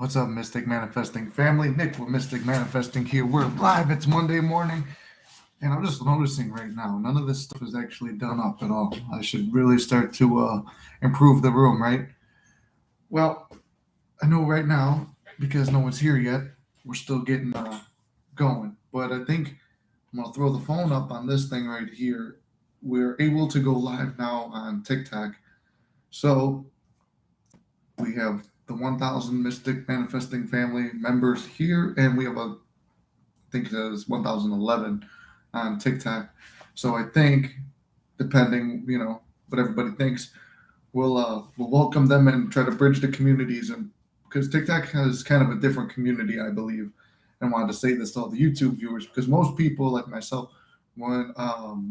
What's up, Mystic Manifesting family? Nick with Mystic Manifesting here. We're live. It's Monday morning, and I'm just noticing right now, none of this stuff is actually done up at all. I should really start to improve the room, right? Well, I know right now, because no one's here yet, we're still getting going. But I think I'm going to throw the phone up on this thing right here. We're able to go live now on TikTok. So we have the 1,000 Mystic Manifesting family members here, and we have I think it is 1,011 on TikTok. So I think, depending, what everybody thinks, we'll welcome them and try to bridge the communities, and because TikTok has kind of a different community, I believe, and wanted to say this to all the YouTube viewers because most people like myself, when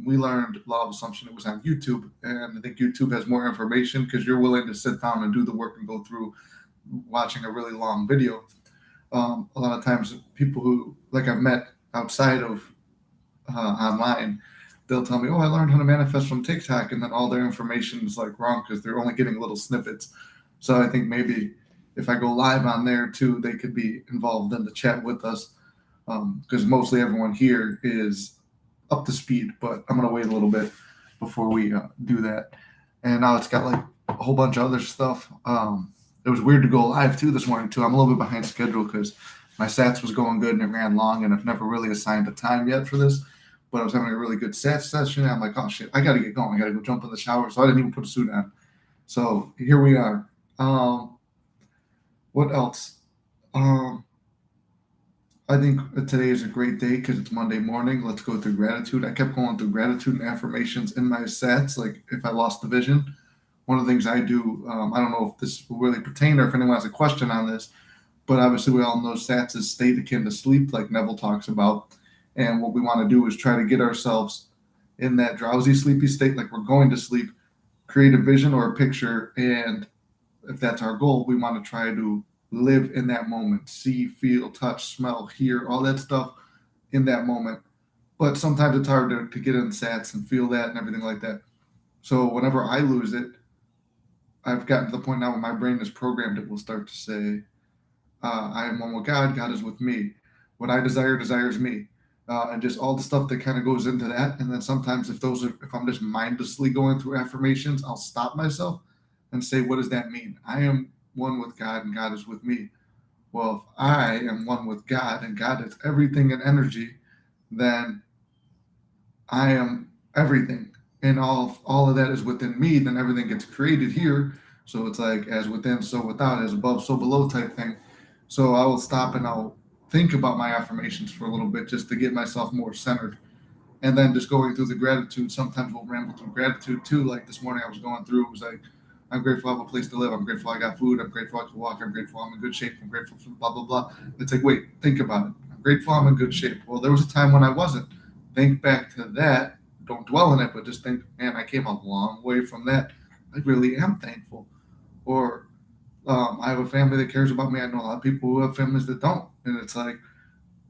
we learned law of assumption, it was on YouTube, and I think YouTube has more information because you're willing to sit down and do the work and go through watching a really long video. A lot of times, people who like I've met outside of online, they'll tell me, "Oh, I learned how to manifest from TikTok," and then all their information is like wrong because they're only getting little snippets. So I think maybe if I go live on there too, they could be involved in the chat with us because mostly everyone here is up to speed. But I'm gonna wait a little bit before we do that. And now it's got like a whole bunch of other stuff. It was weird to go live too this morning too. I'm a little bit behind schedule because my sats was going good and it ran long, and I've never really assigned a time yet for this. But I was having a really good sats session. And I'm like, oh shit, I got to get going. I got to go jump in the shower. So I didn't even put a suit on. So here we are. What else? I think today is a great day because it's Monday morning. Let's go through gratitude. I kept going through gratitude and affirmations in my sats. Like if I lost the vision, one of the things I do, I don't know if this will really pertain or if anyone has a question on this, but obviously we all know sats is state akin to sleep, like Neville talks about. And what we want to do is try to get ourselves in that drowsy, sleepy state, like we're going to sleep, create a vision or a picture. And if that's our goal, we want to try to live in that moment, see, feel, touch, smell, hear, all that stuff in that moment. But sometimes it's hard to get in sats and feel that and everything like that. So whenever I lose it, I've gotten to the point now where my brain is programmed, it will start to say, I am one with God, God is with me. What I desire desires me. And just all the stuff that kind of goes into that. And then sometimes if I'm just mindlessly going through affirmations, I'll stop myself and say, what does that mean? I am one with God and God is with me. Well, if I am one with God and God is everything in energy, then I am everything. And all of that is within me, then everything gets created here. So it's like as within, so without, as above, so below type thing. So I will stop and I'll think about my affirmations for a little bit just to get myself more centered. And then just going through the gratitude, sometimes we'll ramble through gratitude too. Like this morning I was going through, it was like, I'm grateful I have a place to live. I'm grateful I got food. I'm grateful I can walk. I'm grateful I'm in good shape. I'm grateful for blah, blah, blah. It's like, wait, think about it. I'm grateful I'm in good shape. Well, there was a time when I wasn't. Think back to that. Don't dwell in it, but just think, man, I came a long way from that. I really am thankful. Or I have a family that cares about me. I know a lot of people who have families that don't. And it's like,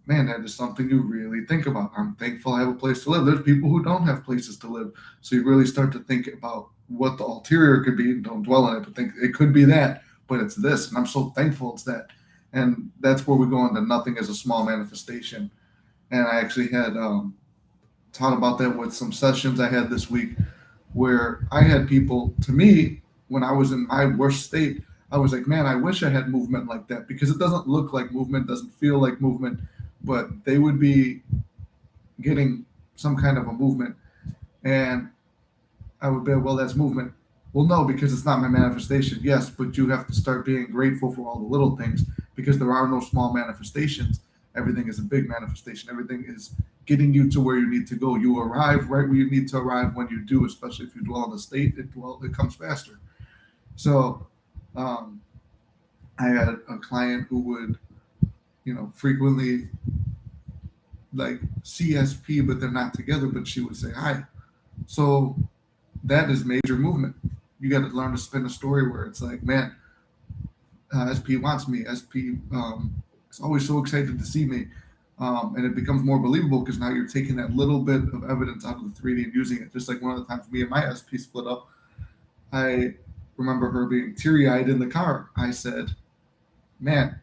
man, that is something you really think about. I'm thankful I have a place to live. There's people who don't have places to live. So you really start to think about what the ulterior could be. Don't dwell on it, but think it could be that, but it's this. And I'm so thankful it's that. And that's where we go into nothing as a small manifestation. And I actually had taught about that with some sessions I had this week where I had people, to me, when I was in my worst state, I was like, man, I wish I had movement like that because it doesn't look like movement, doesn't feel like movement, but they would be getting some kind of a movement. And I would be, well, that's movement. Well, no, because it's not my manifestation. Yes, but you have to start being grateful for all the little things because there are no small manifestations. Everything is a big manifestation. Everything is getting you to where you need to go. You arrive right where you need to arrive when you do, especially if you dwell in the state, it comes faster. So I had a client who would, frequently like CSP, but they're not together, but she would say hi. So that is major movement. You got to learn to spin a story where it's like, man, SP wants me. SP is always so excited to see me. And it becomes more believable because now you're taking that little bit of evidence out of the 3D and using it. Just like one of the times me and my SP split up, I remember her being teary eyed in the car. I said, man,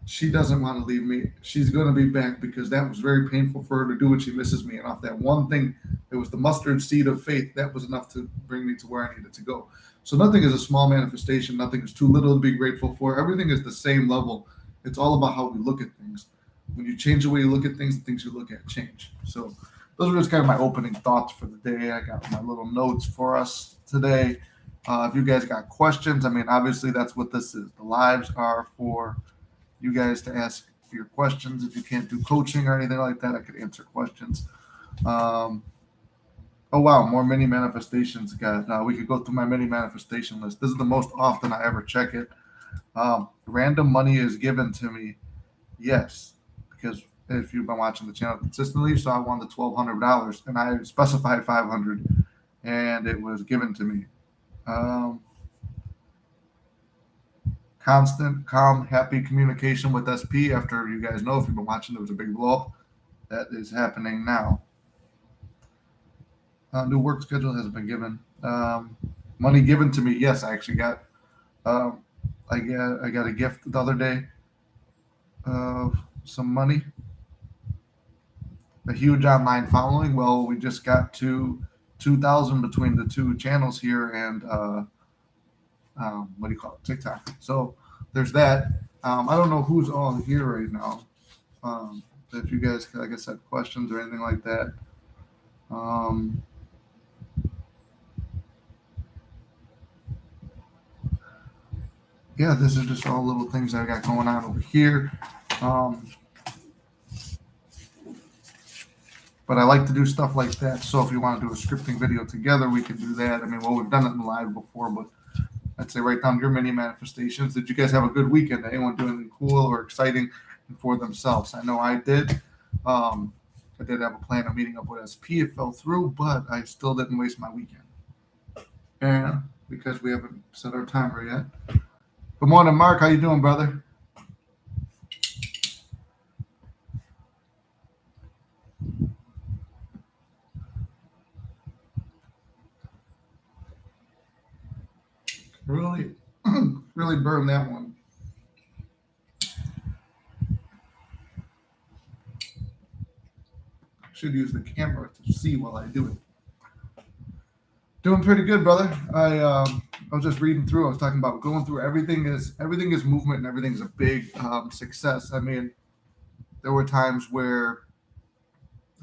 she doesn't want to leave me. She's going to be back because that was very painful for her to do, and she misses me. And off that one thing, it was the mustard seed of faith that was enough to bring me to where I needed to go. So nothing is a small manifestation. Nothing is too little to be grateful for. Everything is the same level. It's all about how we look at things. When you change the way you look at things, the things you look at change. So those are just kind of my opening thoughts for the day. I got my little notes for us today. If you guys got questions, I mean, obviously that's what this is. The lives are for you guys to ask your questions. If you can't do coaching or anything like that, I could answer questions. Um, oh wow, more mini manifestations, guys. We could go through my mini manifestation list. This is the most often I ever check it. Random money is given to me. Yes, because if you've been watching the channel consistently, so I won the $1,200, and I specified 500, and it was given to me. Um, Constant, calm, happy communication with SP. After you guys know, if you've been watching, there was a big blow up. That is happening now. New work schedule has been given. Money given to me. Yes, I actually got. Um, I got a gift the other day of some money. A huge online following. Well, we just got to 2,000 between the two channels here, and what do you call it? TikTok. So there's that. I don't know who's all here right now. If you guys, like I said, questions or anything like that. Um, yeah, this is just all little things I got going on over here. But I like to do stuff like that. So if you want to do a scripting video together, we can do that. I mean, well, we've done it in live before, but I'd say write down your mini manifestations. Did you guys have a good weekend? Anyone do anything cool or exciting for themselves? I know I did. I did have a plan of meeting up with SP. It fell through, but I still didn't waste my weekend. And because we haven't set our timer yet. Good morning, Mark. How you doing, brother? Really, really burned that one. Should use the camera to see while I do it. Doing pretty good, brother. I was just reading through. I was talking about going through everything is movement and everything is a big success. I mean, there were times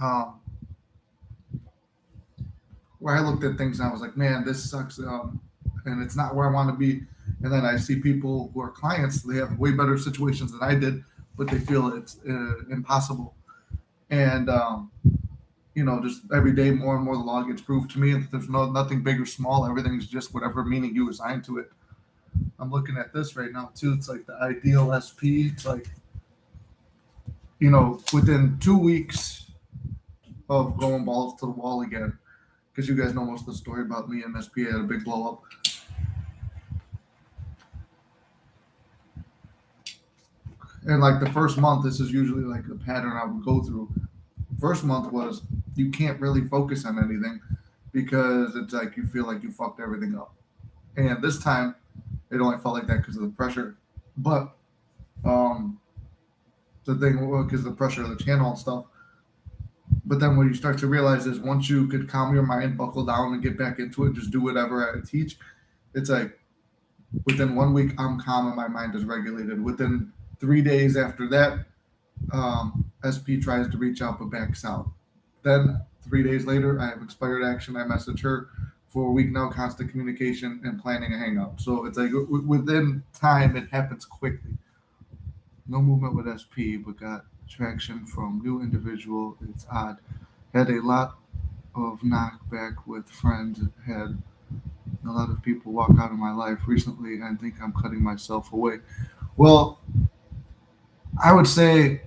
um, where I looked at things and I was like, man, this sucks, and it's not where I want to be. And then I see people who are clients; they have way better situations than I did, but they feel it's impossible. And just every day more and more the law gets proved to me, and there's nothing big or small. Everything's just whatever meaning you assign to it. I'm looking at this right now too. It's like the ideal SP. It's like within 2 weeks of going balls to the wall again, because you guys know most of the story about me and SP had a big blow up. And like the first month, this is usually like a pattern I would go through. First month was you can't really focus on anything because it's like you feel like you fucked everything up. And this time, it only felt like that because of the pressure. But um, the thing because of the pressure of the channel and stuff. But then what you start to realize is once you could calm your mind, buckle down, and get back into it, just do whatever I teach. It's like within 1 week, I'm calm and my mind is regulated. Within 3 days after that, SP tries to reach out but backs out. Then 3 days later, I have expired action. I message her for a week now, constant communication and planning a hangout. So it's like within time, it happens quickly. No movement with SP, but got traction from new individual. It's odd. Had a lot of knockback with friends. Had a lot of people walk out of my life recently. I think I'm cutting myself away. Well, I would say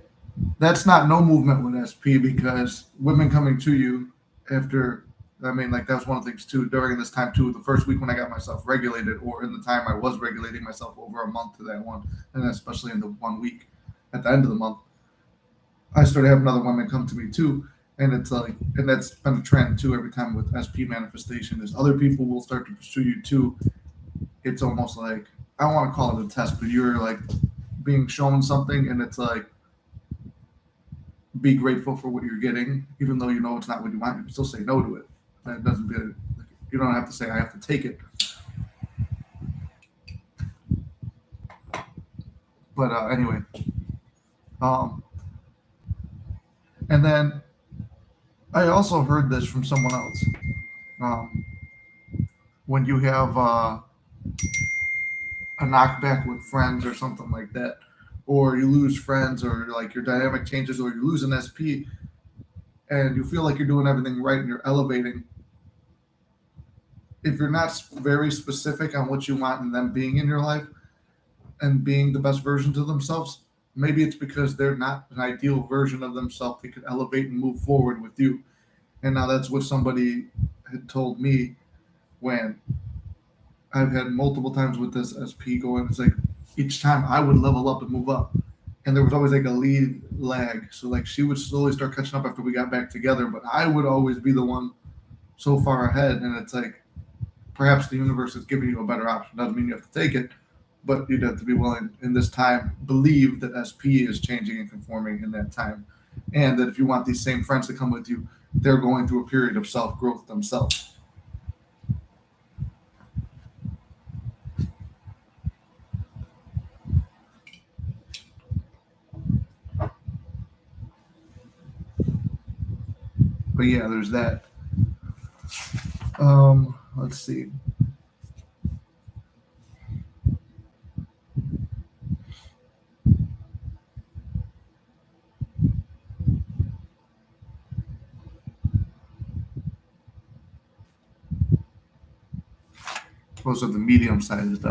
that's not no movement with SP because women coming to you after, I mean, like that was one of the things too during this time too. The first week when I got myself regulated, or in the time I was regulating myself over a month to that one, and especially in the 1 week at the end of the month, I started having other women come to me too. And it's like, and that's been a trend too. Every time with SP manifestation, is other people will start to pursue you too. It's almost like I don't want to call it a test, but you're like being shown something and it's like, be grateful for what you're getting, even though you know it's not what you want. You can still say no to it. That doesn't be. You don't have to say I have to take it. But anyway, and then I also heard this from someone else. When you have a knockback with friends or something like that, or you lose friends, or like your dynamic changes, or you lose an SP, and you feel like you're doing everything right and you're elevating. If you're not very specific on what you want and them being in your life and being the best versions of themselves, maybe it's because they're not an ideal version of themselves. They could elevate and move forward with you. And now that's what somebody had told me when I've had multiple times with this SP going. It's like each time I would level up and move up. And there was always like a lead lag. So like she would slowly start catching up after we got back together, but I would always be the one so far ahead. And it's like perhaps the universe is giving you a better option. Doesn't mean you have to take it, but you'd have to be willing in this time, believe that SP is changing and conforming in that time. And that if you want these same friends to come with you, they're going through a period of self-growth themselves. But yeah, there's that. Let's see. Those are the medium-sized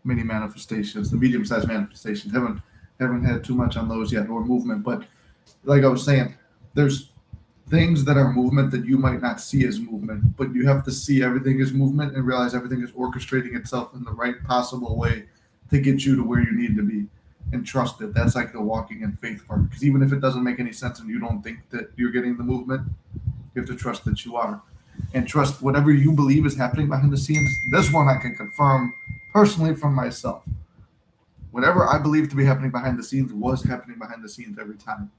mini manifestations. The medium-sized manifestations haven't had too much on those yet, or movement. But like I was saying, there's things that are movement that you might not see as movement, but you have to see everything as movement and realize everything is orchestrating itself in the right possible way to get you to where you need to be, and trust it. That's like the walking in faith part. Because even if it doesn't make any sense and you don't think that you're getting the movement, you have to trust that you are. And trust whatever you believe is happening behind the scenes. This one I can confirm personally from myself. Whatever I believe to be happening behind the scenes was happening behind the scenes every time.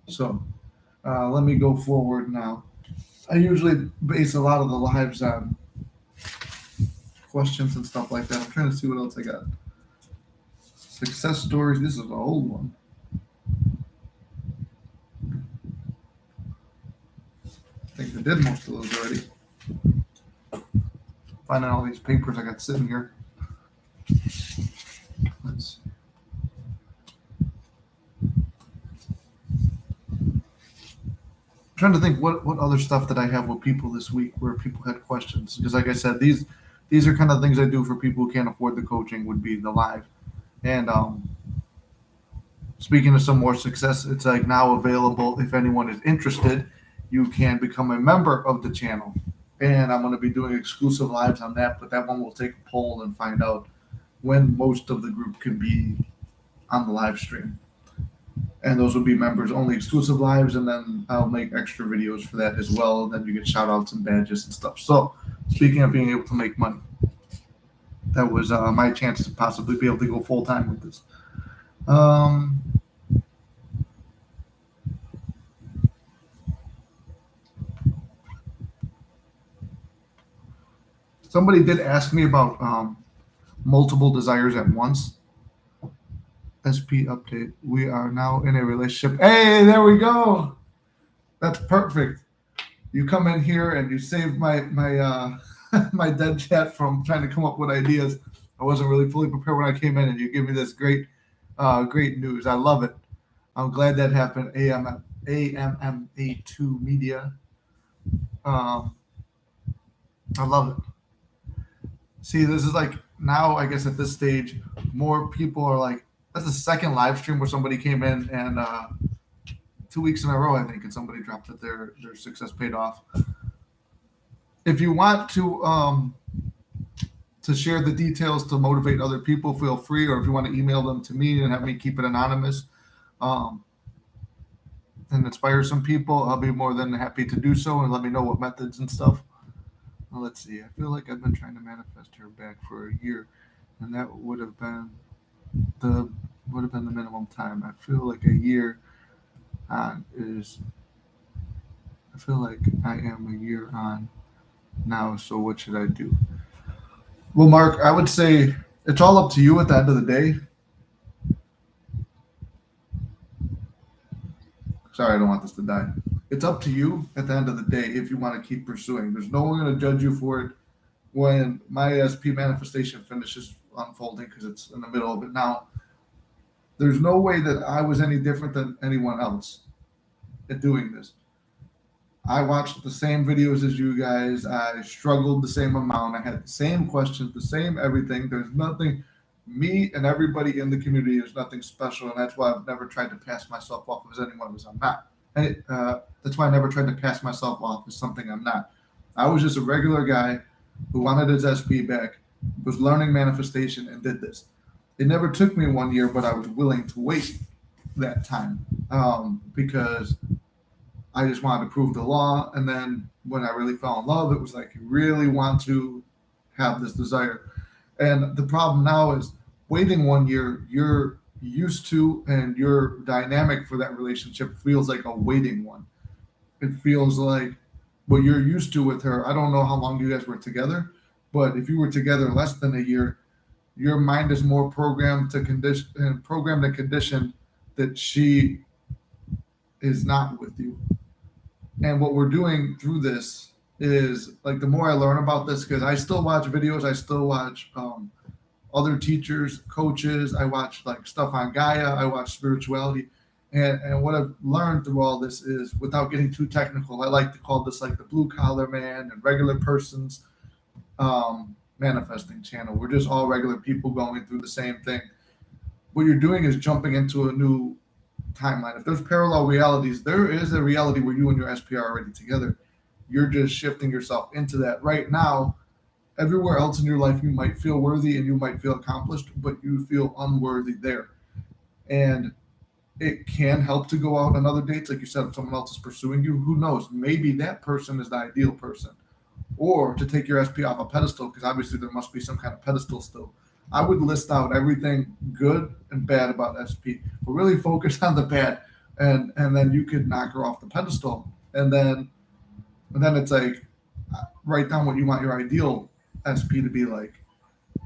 So let me go forward now. I usually base a lot of the lives on questions and stuff like that. I'm trying to see what else I got. Success stories. This is an old one. I think I did most of those already. Finding all these papers I got sitting here. Let's see. Trying to think what other stuff that I have with people this week where people had questions, because like I said, these are kind of things I do for people who can't afford the coaching, would be the live. And speaking of some more success, it's like now available. If anyone is interested, you can become a member of the channel, and I'm going to be doing exclusive lives on that. But that one will take a poll and find out when most of the group can be on the live stream. And those will be members only exclusive lives, and then I'll make extra videos for that as well. And then you get shout outs and badges and stuff. So speaking of being able to make money, that was my chance to possibly be able to go full time with this. Somebody did ask me about multiple desires at once. SP update. We are now in a relationship. Hey, there we go. That's perfect. You come in here and you save my my dead chat from trying to come up with ideas. I wasn't really fully prepared when I came in, and you give me this great news. I love it. I'm glad that happened. AMMA2 Media. I love it. See, this is like now, I guess at this stage, more people are like, that's the second live stream where somebody came in and 2 weeks in a row, I think, and somebody dropped that their success paid off. If you want to share the details to motivate other people, feel free. Or if you want to email them to me and have me keep it anonymous, and inspire some people, I'll be more than happy to do so, and let me know what methods and stuff. Well, let's see. I feel like I've been trying to manifest her back for a year, and that the would have been the minimum time. I feel like a year on is. I feel like I am a year on now. So what should I do? Well, Mark, I would say it's all up to you at the end of the day. Sorry, I don't want this to die. It's up to you at the end of the day if you want to keep pursuing. There's no one going to judge you for it when my SP manifestation finishes unfolding because it's in the middle of it now. There's no way that I was any different than anyone else at doing this. I watched the same videos as you guys. I struggled the same amount. I had the same questions, the same everything. There's nothing, me and everybody in the community is nothing special. And that's why I've never tried to pass myself off as anyone as I'm not. And that's why I never tried to pass myself off as something I'm not. I was just a regular guy who wanted his SP back, was learning manifestation, and did this. It never took me 1 year, but I was willing to wait that time because I just wanted to prove the law. And then when I really fell in love, it was like you really want to have this desire. And the problem now is waiting 1 year, you're used to and your dynamic for that relationship feels like a waiting one. It feels like what you're used to with her. I don't know how long you guys were together, but if you were together less than a year, your mind is more programmed to condition that she is not with you. And what we're doing through this is like the more I learn about this, because I still watch videos, I still watch other teachers, coaches, I watch like stuff on Gaia, I watch spirituality. And what I've learned through all this is, without getting too technical, I like to call this like the blue collar man and regular person's manifesting channel. We're just all regular people going through the same thing. What you're doing is jumping into a new timeline. If there's parallel realities, there is a reality where you and your SP are already together. You're just shifting yourself into that. Right now, everywhere else in your life, you might feel worthy and you might feel accomplished, but you feel unworthy there. And it can help to go out on other dates. Like you said, if someone else is pursuing you, who knows? Maybe that person is the ideal person. Or to take your SP off a pedestal, because obviously there must be some kind of pedestal still. I would list out everything good and bad about SP, but really focus on the bad, and then you could knock her off the pedestal, and then it's like write down what you want your ideal SP to be like,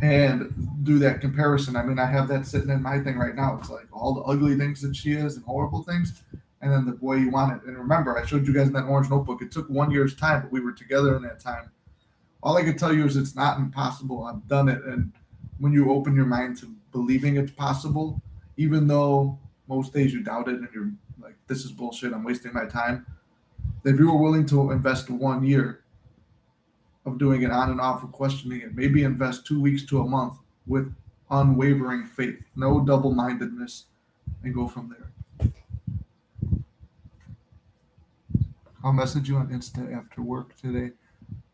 and do that comparison. I mean, I have that sitting in my thing right now. It's like all the ugly things that she is and horrible things, and then the boy you want it. And remember, I showed you guys in that orange notebook. It took 1 year's time, but we were together in that time. All I can tell you is it's not impossible. I've done it, and when you open your mind to believing it's possible, even though most days you doubt it and you're like, this is bullshit, I'm wasting my time. If you were willing to invest 1 year of doing it on and off or questioning it, maybe invest 2 weeks to a month with unwavering faith, no double-mindedness, and go from there. I'll message you on Insta after work today,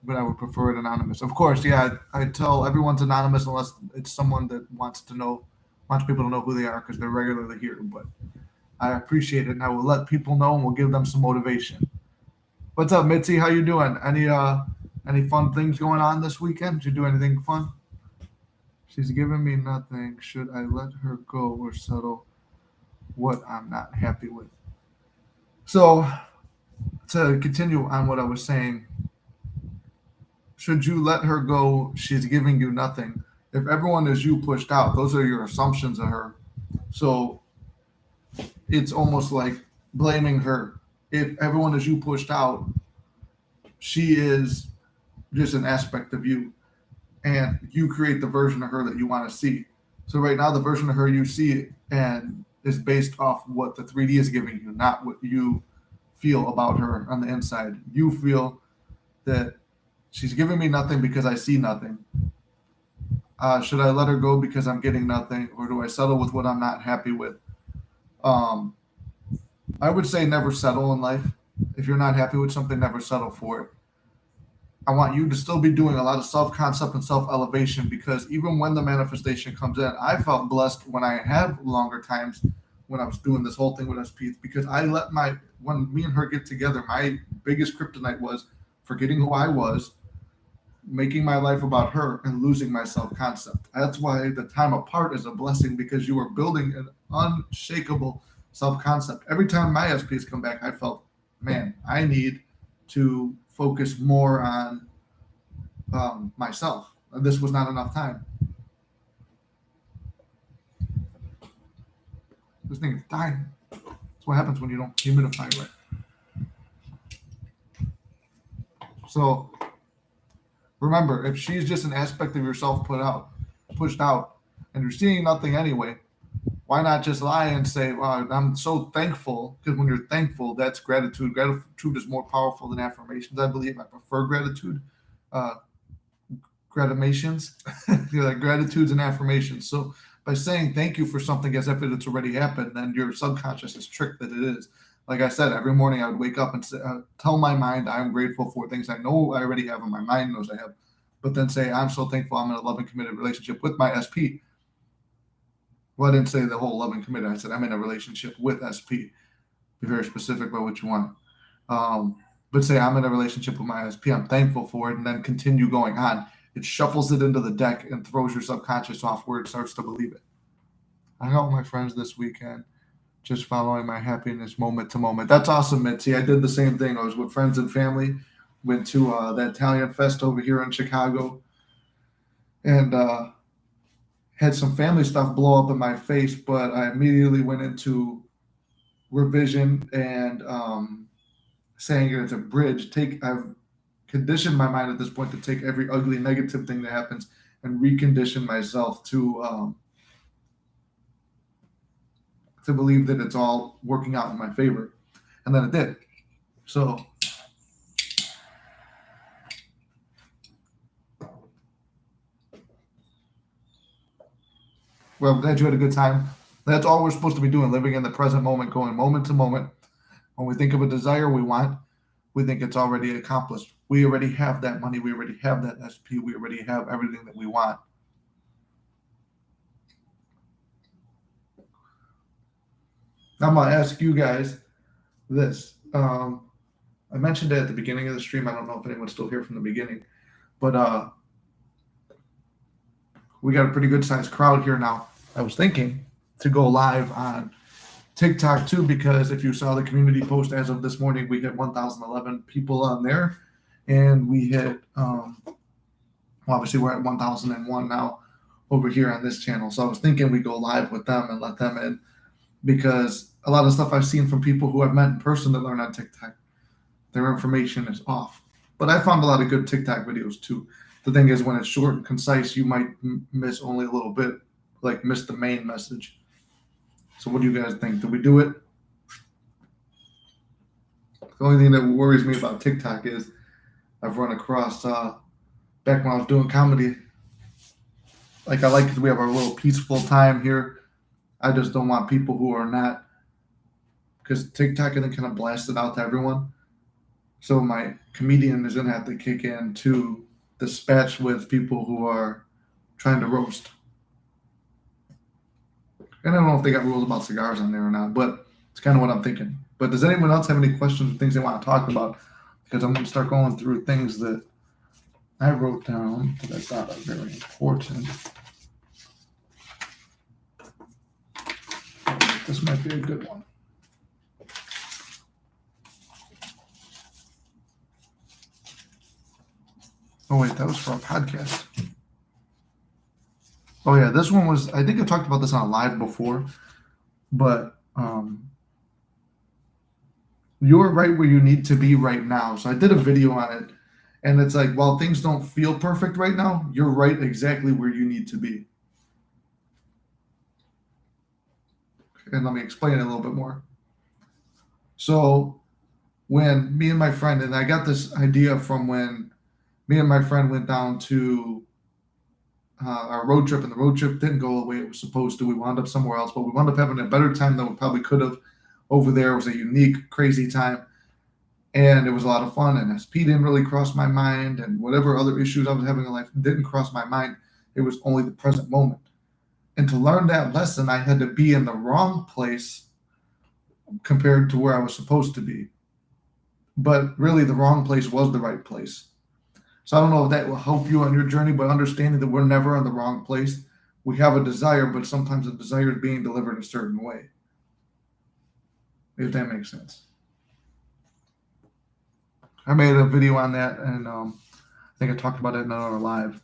but I would prefer it anonymous. Of course, yeah, I tell everyone's anonymous unless it's someone that wants people to know who they are because they're regularly here. But I appreciate it, and I will let people know, and we'll give them some motivation. What's up, Mitzi? How you doing? Any fun things going on this weekend? Did you do anything fun? She's giving me nothing. Should I let her go or settle what I'm not happy with? So, to continue on what I was saying, should you let her go? She's giving you nothing. If everyone is you pushed out, those are your assumptions of her. So it's almost like blaming her. If everyone is you pushed out, she is just an aspect of you. And you create the version of her that you want to see. So right now, the version of her you see and is based off what the 3D is giving you, not what you feel about her on the inside. You feel that she's giving me nothing because I see nothing. Should I let her go because I'm getting nothing, or do I settle with what I'm not happy with? I would say never settle in life. If you're not happy with something, never settle for it. I want you to still be doing a lot of self-concept and self-elevation, because even when the manifestation comes in, I felt blessed when I had longer times when I was doing this whole thing with SP, because when me and her get together, my biggest kryptonite was forgetting who I was, making my life about her, and losing my self-concept. That's why the time apart is a blessing, because you are building an unshakable self-concept. Every time my SPs come back, I felt, man, I need to focus more on myself. This was not enough time. This thing is dying. That's what happens when you don't humidify right. So remember, if she's just an aspect of yourself pushed out, and you're seeing nothing anyway, why not just lie and say, "Wow, I'm so thankful"? Because when you're thankful, that's gratitude. Gratitude is more powerful than affirmations. I believe I prefer gratitude. Gratimations, like gratitudes and affirmations. So by saying thank you for something as if it's already happened, then your subconscious is tricked that it is. Like I said, every morning I would wake up and tell my mind I'm grateful for things I know I already have, and my mind knows I have, but then say I'm so thankful I'm in a loving, committed relationship with my SP. Well, I didn't say the whole loving, committed. I said I'm in a relationship with SP. Be very specific about what you want. But say I'm in a relationship with my SP. I'm thankful for it, and then continue going on. It shuffles it into the deck and throws your subconscious off where it starts to believe it. I hung out with my friends this weekend, just following my happiness moment to moment. That's awesome, Mitzi. I did the same thing. I was with friends and family, went to the Italian Fest over here in Chicago, and had some family stuff blow up in my face, but I immediately went into revision and saying it's a bridge. I've conditioned my mind at this point to take every ugly negative thing that happens and recondition myself to believe that it's all working out in my favor. And then it did. So well, I'm glad you had a good time. That's all we're supposed to be doing, living in the present moment, going moment to moment. When we think of a desire we want, we think it's already accomplished. We already have that money. We already have that SP. We already have everything that we want. I'm going to ask you guys this. I mentioned it at the beginning of the stream. I don't know if anyone's still here from the beginning, but we got a pretty good sized crowd here now. I was thinking to go live on TikTok too, because if you saw the community post as of this morning, we hit 1,011 people on there, and we hit well, obviously we're at 1,001 now over here on this channel. So I was thinking we go live with them and let them in, because a lot of stuff I've seen from people who I've met in person that learn on TikTok, their information is off. But I found a lot of good TikTok videos too. The thing is, when it's short and concise, you might miss only a little bit, like miss the main message. So what do you guys think? Do we do it? The only thing that worries me about TikTok is I've run across, back when I was doing comedy, like I like because we have our little peaceful time here. I just don't want people who are not, because TikTok isn't kind of blasted out to everyone. So my comedian is going to have to kick in to dispatch with people who are trying to roast. And I don't know if they got rules about cigars on there or not, but it's kind of what I'm thinking. But does anyone else have any questions or things they want to talk about? Because I'm going to start going through things that I wrote down that I thought are very important. This might be a good one. Oh, wait, that was for a podcast. Oh, yeah, this one was, I think I talked about this on a live before, but you're right where you need to be right now. So I did a video on it, and it's like, while things don't feel perfect right now, you're right exactly where you need to be. And let me explain it a little bit more. So when me and my friend, and I got this idea from when me and my friend went down to our road trip, and the road trip didn't go the way it was supposed to. We wound up somewhere else, but we wound up having a better time than we probably could have over there. It was a unique, crazy time, and it was a lot of fun. And SP didn't really cross my mind, and whatever other issues I was having in life didn't cross my mind. It was only the present moment. And to learn that lesson, I had to be in the wrong place compared to where I was supposed to be. But really, the wrong place was the right place. So I don't know if that will help you on your journey, but understanding that we're never in the wrong place. We have a desire, but sometimes the desire is being delivered a certain way. If that makes sense. I made a video on that, and I think I talked about it in our live.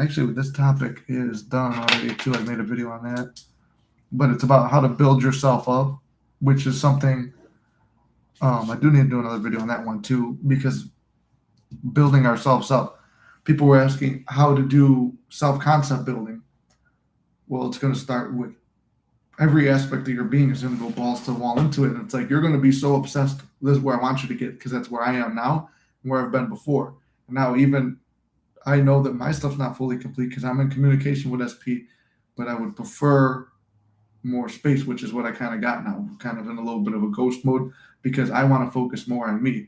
Actually, this topic is done already too. I made a video on that, but it's about how to build yourself up, which is something I do need to do another video on that one too, because building ourselves up. People were asking how to do self-concept building. Well, it's going to start with every aspect of your being is going to go balls to the wall into it. And it's like, you're going to be so obsessed. This is where I want you to get, because that's where I am now and where I've been before. And now even I know that my stuff's not fully complete because I'm in communication with SP, but I would prefer more space, which is what I kind of got now, kind of in a little bit of a ghost mode, because I want to focus more on me.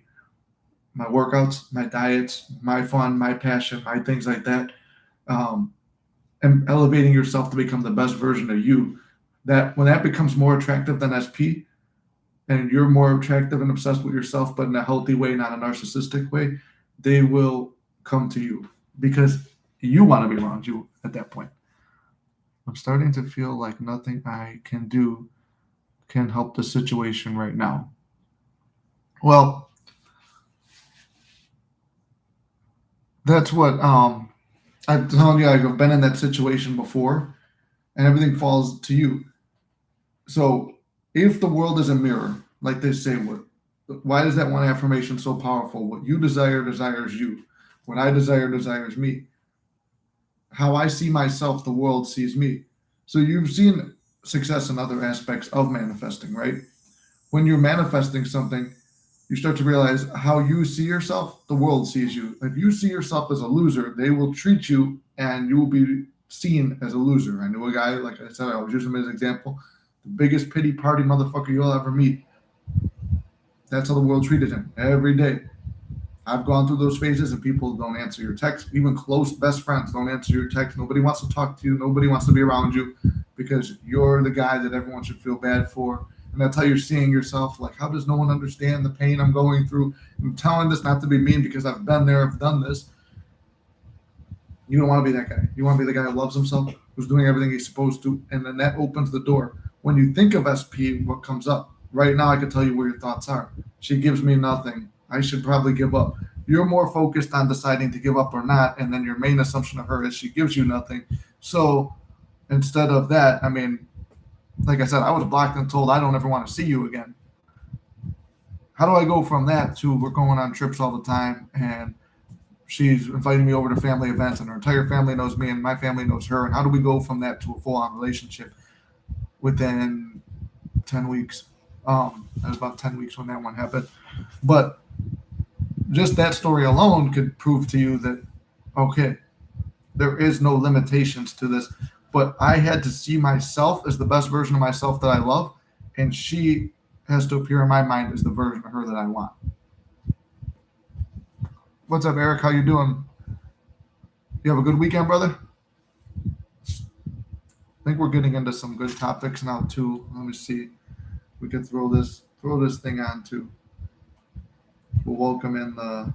My workouts, my diets, my fun, my passion, my things like that. And elevating yourself to become the best version of you. That when that becomes more attractive than SP, and you're more attractive and obsessed with yourself, but in a healthy way, not a narcissistic way, they will come to you because you want to be around you at that point. I'm starting to feel like nothing I can do can help the situation right now. Well, that's what I'm telling you. I've been in that situation before, and everything falls to you. So, if the world is a mirror, like they say, why is that one affirmation so powerful? What you desire desires you. What I desire desires me. How I see myself, the world sees me. So you've seen success in other aspects of manifesting, right? When you're manifesting something, you start to realize how you see yourself, the world sees you. If you see yourself as a loser, they will treat you and you will be seen as a loser. I knew a guy, like I said, I was using him as an example, the biggest pity party motherfucker you'll ever meet. That's how the world treated him every day. I've gone through those phases and people don't answer your text. Even close best friends don't answer your text. Nobody wants to talk to you. Nobody wants to be around you because you're the guy that everyone should feel bad for. And that's how you're seeing yourself. Like, how does no one understand the pain I'm going through? I'm telling this not to be mean because I've been there, I've done this. You don't want to be that guy. You want to be the guy who loves himself, who's doing everything he's supposed to. And then that opens the door. When you think of SP, what comes up? Right now, I can tell you where your thoughts are. She gives me nothing. I should probably give up. You're more focused on deciding to give up or not, and then your main assumption of her is she gives you nothing. So instead of that, I mean, like I said, I was blocked and told I don't ever want to see you again. How do I go from that to we're going on trips all the time and she's inviting me over to family events and her entire family knows me and my family knows her? And how do we go from that to a full-on relationship within 10 weeks? That was about 10 weeks when that one happened. But just that story alone could prove to you that, okay, there is no limitations to this. But I had to see myself as the best version of myself that I love, and she has to appear in my mind as the version of her that I want. What's up, Eric? How you doing? You have a good weekend, brother? I think we're getting into some good topics now too. Let me see. We could throw this thing on too. We'll welcome in the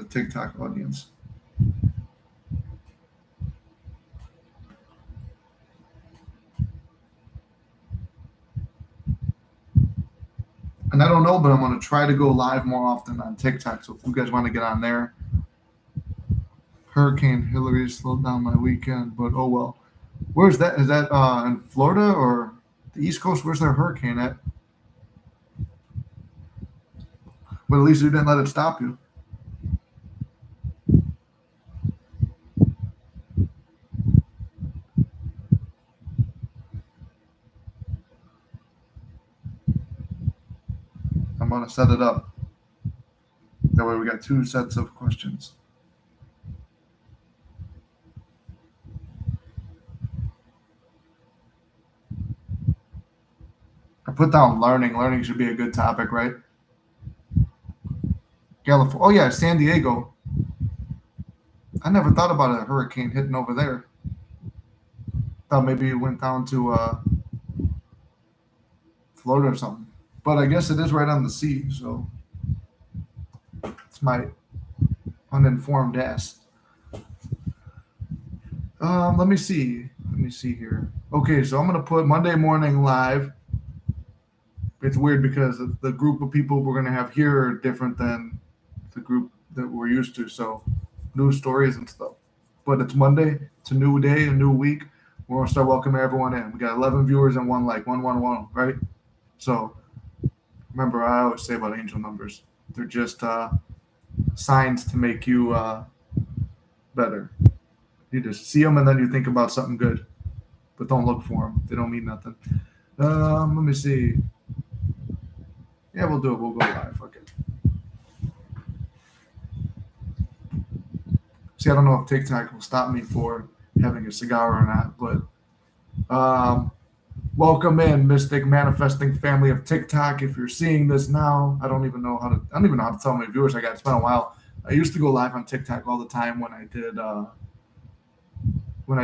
TikTok audience. And I don't know, but I'm going to try to go live more often on TikTok. So if you guys want to get on there, Hurricane Hillary slowed down my weekend, but oh well. Where's that? Is that in Florida or the East Coast? Where's their hurricane at? But at least you didn't let it stop you. I'm going to set it up. That way we got two sets of questions. I put down learning. Learning should be a good topic, right? California. Oh, yeah, San Diego. I never thought about a hurricane hitting over there. Thought maybe it went down to Florida or something. But I guess it is right on the sea, so it's my uninformed ass. Let me see. Let me see here. Okay, so I'm gonna put Monday morning live. It's weird because the group of people we're gonna have here are different than the group that we're used to. So news stories and stuff. But it's Monday. It's a new day, a new week. We're gonna start welcoming everyone in. We got 11 viewers and one like, one, right? So remember, I always say about angel numbers, they're just signs to make you better. You just see them and then you think about something good, but don't look for them. They don't mean nothing. Let me see. Yeah, we'll do it. We'll go live. Fuck it. See, I don't know if TikTok will stop me for having a cigar or not, but welcome in, Mystic Manifesting family of TikTok. If you're seeing this now, I don't even know how to tell my viewers I got. It's been a while. I used to go live on TikTok all the time when I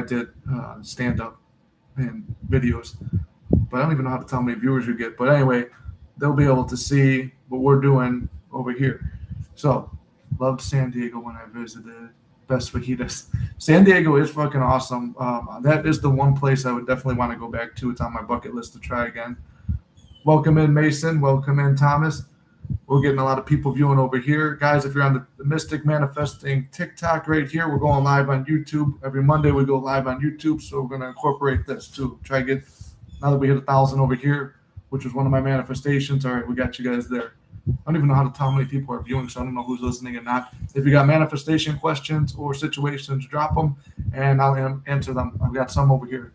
did stand up and videos, but I don't even know how to tell how many viewers you get. But anyway, they'll be able to see what we're doing over here. So, loved San Diego when I visited. Best fajitas. San Diego is fucking awesome. That is the one place I would definitely want to go back to. It's on my bucket list to try again. Welcome in, Mason. Welcome in, Thomas. We're getting a lot of people viewing over here. Guys, if you're on the Mystic Manifesting TikTok right here, we're going live on YouTube. Every Monday we go live on YouTube, so we're going to incorporate this too. Try to get, now that we hit 1,000 over here, which was one of my manifestations. All right, we got you guys there. I don't even know how to tell how many people are viewing, so I don't know who's listening and not. If you got manifestation questions or situations, drop them, and I'll answer them. I've got some over here.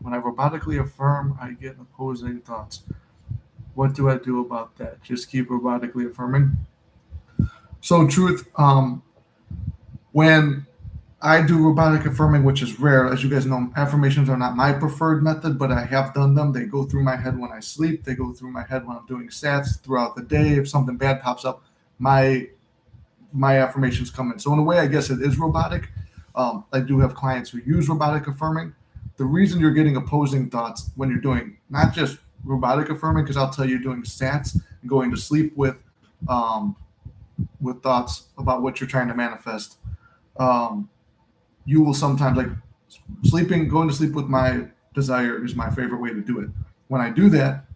When I robotically affirm, I get opposing thoughts. What do I do about that? Just keep robotically affirming. So, truth, when I do robotic affirming, which is rare. As you guys know, affirmations are not my preferred method, but I have done them. They go through my head when I sleep. They go through my head when I'm doing stats throughout the day. If something bad pops up, my my affirmations come in. So in a way, I guess it is robotic. I do have clients who use robotic affirming. The reason you're getting opposing thoughts when you're doing not just robotic affirming, because I'll tell you doing stats and going to sleep um, with thoughts about what you're trying to manifest. Um, you will sometimes like going to sleep with my desire is my favorite way to do it. When I do that,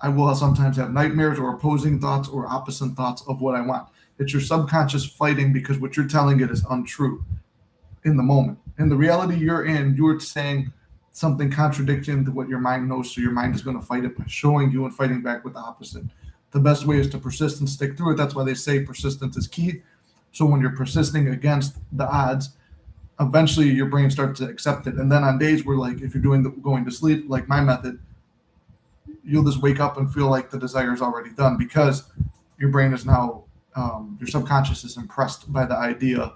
I will sometimes have nightmares or opposing thoughts or opposite thoughts of what I want. It's your subconscious fighting because what you're telling it is untrue in the moment. In the reality you're in, you're saying something contradicting to what your mind knows, so your mind is going to fight it by showing you and fighting back with the opposite. The best way is to persist and stick through it. That's why they say persistence is key. So when you're persisting against the odds, eventually your brain starts to accept it. And then on days where, like, if you're going to sleep, like my method, you'll just wake up and feel like the desire is already done because your brain is now, your subconscious is impressed by the idea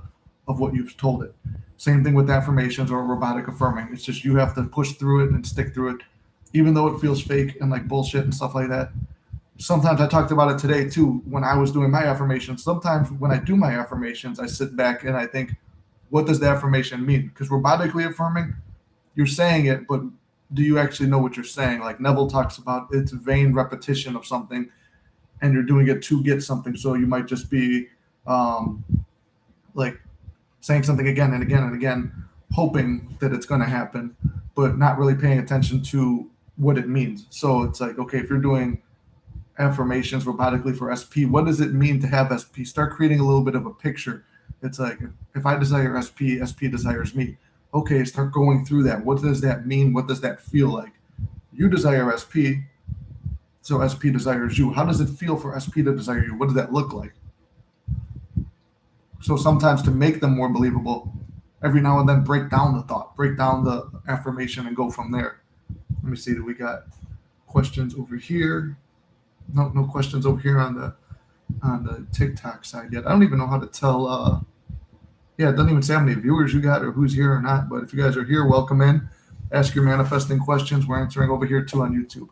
of what you've told it. Same thing with affirmations or robotic affirming. It's just you have to push through it and stick through it, even though it feels fake and like bullshit and stuff like that. Sometimes I talked about it today too when I was doing my affirmations. Sometimes when I do my affirmations, I sit back and I think, what does the affirmation mean? Because robotically affirming, you're saying it, but do you actually know what you're saying? Like Neville talks about, it's vain repetition of something, and you're doing it to get something. So you might just be um, like saying something again and again and again, hoping that it's going to happen, but not really paying attention to what it means. So it's like, okay, if you're doing affirmations robotically for SP, what does it mean to have SP? Start creating a little bit of a picture. It's like, if I desire SP, SP desires me. Okay, start going through that. What does that mean? What does that feel like? You desire SP, so SP desires you. How does it feel for SP to desire you? What does that look like? So sometimes to make them more believable, every now and then break down the thought, break down the affirmation, and go from there. Let me see. Do we got questions over here? No questions over here on the TikTok side yet. I don't even know how to tell. Yeah, it doesn't even say how many viewers you got or who's here or not. But if you guys are here, welcome in. Ask your manifesting questions. We're answering over here too on YouTube.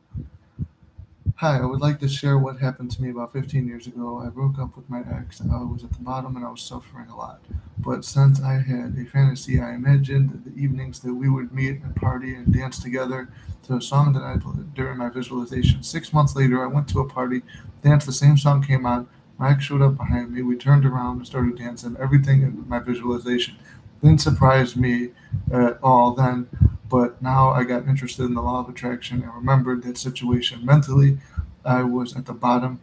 Hi, I would like to share what happened to me about 15 years ago. I broke up with my ex. I was at the bottom and I was suffering a lot. But since I had a fantasy, I imagined the evenings that we would meet and party and dance together to a song that I played during my visualization. 6 months later, I went to a party, danced, the same song came on. Mike showed up behind me. We turned around and started dancing. Everything in my visualization didn't surprise me at all then, but now I got interested in the law of attraction and remembered that situation. Mentally, I was at the bottom.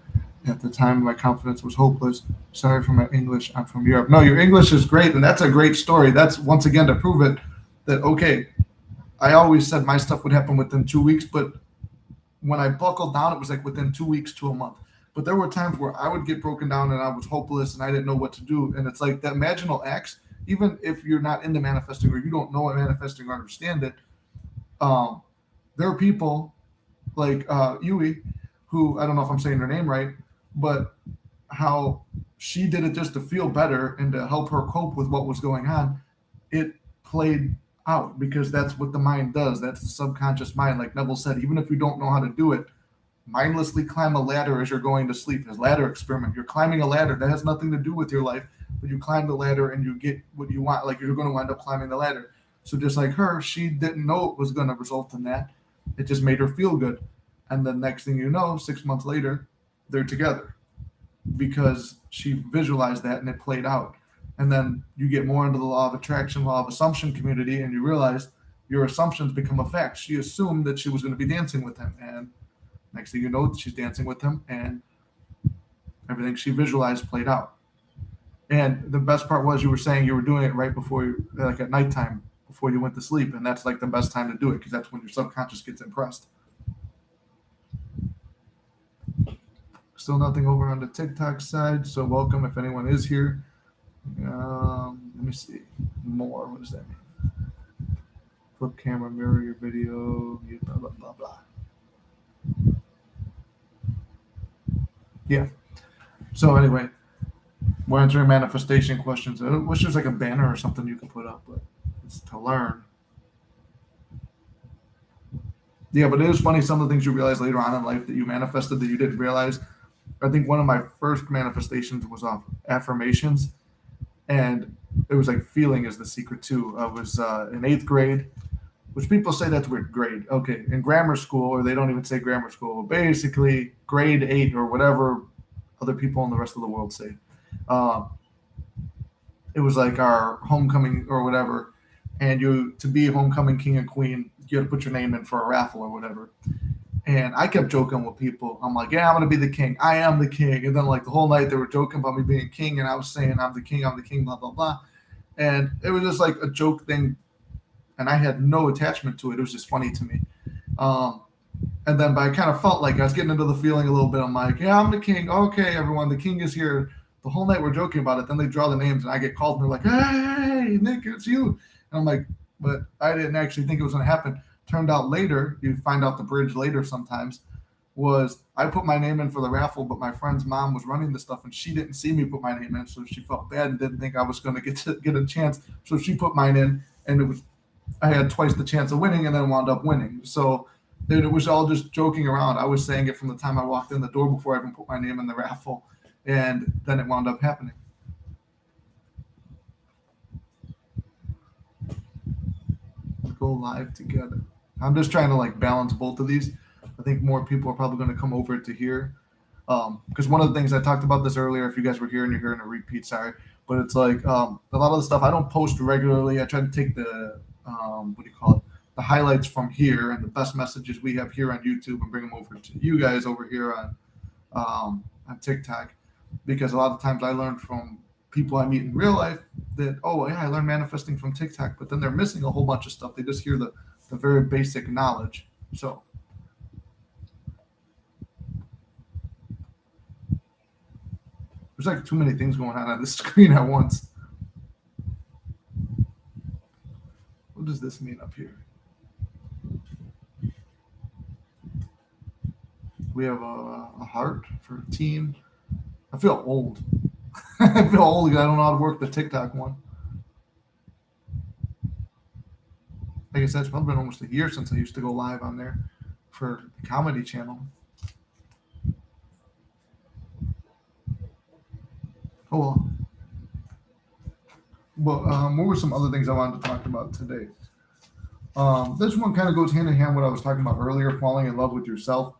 At the time, my confidence was hopeless. Sorry for my English. I'm from Europe. No, your English is great, and that's a great story. That's once again to prove it that okay. I always said my stuff would happen within 2 weeks, but when I buckled down, it was like within 2 weeks to a month. But there were times where I would get broken down and I was hopeless and I didn't know what to do. And it's like that imaginal acts, even if you're not into manifesting or you don't know what manifesting or understand it, um, there are people like Yui, who I don't know if I'm saying her name right, but how she did it just to feel better and to help her cope with what was going on. It played out because that's what the mind does. That's the subconscious mind. Like Neville said, even if you don't know how to do it, mindlessly climb a ladder as you're going to sleep. His ladder experiment. You're climbing a ladder that has nothing to do with your life, but you climb the ladder and you get what you want. Like you're going to wind up climbing the ladder. So just like her, she didn't know it was going to result in that. It just made her feel good. And the next thing you know, 6 months later, they're together because she visualized that and it played out. And then you get more into the law of attraction, law of assumption community, and you realize your assumptions become a fact. She assumed that she was going to be dancing with him, and next thing you know, she's dancing with him, and everything she visualized played out. And the best part was you were saying you were doing it right before, like at nighttime, before you went to sleep, and that's like the best time to do it because that's when your subconscious gets impressed. Still nothing over on the TikTok side, so welcome if anyone is here. Let me see more. What does that mean? Flip camera, mirror your video, blah blah blah blah. Yeah. So anyway, we're answering manifestation questions. I wish there's like a banner or something you can put up, but it's to learn. Yeah, but it is funny some of the things you realize later on in life that you manifested that you didn't realize. I think one of my first manifestations was off affirmations, and it was like feeling is the secret too. I was in eighth grade, which people say that's weird. Grade, okay, in grammar school, or they don't even say grammar school. Basically, grade 8 or whatever other people in the rest of the world say. Um, it was like our homecoming or whatever, and you to be homecoming king and queen, you had to put your name in for a raffle or whatever. And I kept joking with people. I'm like, yeah, I'm gonna be the king. I am the king. And then like the whole night they were joking about me being king, and I was saying I'm the king, blah blah blah. And it was just like a joke thing, and I had no attachment to it. It was just funny to me. Um, and then, but I kind of felt like I was getting into the feeling a little bit. I'm like, yeah, I'm the king. Okay, everyone, the king is here. The whole night we're joking about it. Then they draw the names, and I get called, and they're like, hey, Nick, it's you. And I'm like, but I didn't actually think it was going to happen. Turned out later, you find out the bridge later sometimes, was I put my name in for the raffle, but my friend's mom was running the stuff, and she didn't see me put my name in, so she felt bad and didn't think I was going to get a chance. So she put mine in, and it was I had twice the chance of winning, and then wound up winning. So it was all just joking around. I was saying it from the time I walked in the door before I even put my name in the raffle, and then it wound up happening. Go live together. I'm just trying to like balance both of these. I think more people are probably going to come over to here. Because one of the things I talked about this earlier, if you guys were here and you're hearing a repeat, sorry, but it's like a lot of the stuff I don't post regularly. I try to take the what do you call it, the highlights from here and the best messages we have here on YouTube and bring them over to you guys over here on TikTok, because a lot of times I learn from people I meet in real life that oh yeah I learned manifesting from TikTok, but then they're missing a whole bunch of stuff. They just hear the very basic knowledge. So there's like too many things going on the screen at once. What does this mean up here? We have a heart for team. I feel old. I feel old because I don't know how to work the TikTok one. Like I said, it's probably been almost a year since I used to go live on there for the comedy channel. Oh well. Well, what were some other things I wanted to talk about today? This one kind of goes hand in hand with what I was talking about earlier, falling in love with yourself,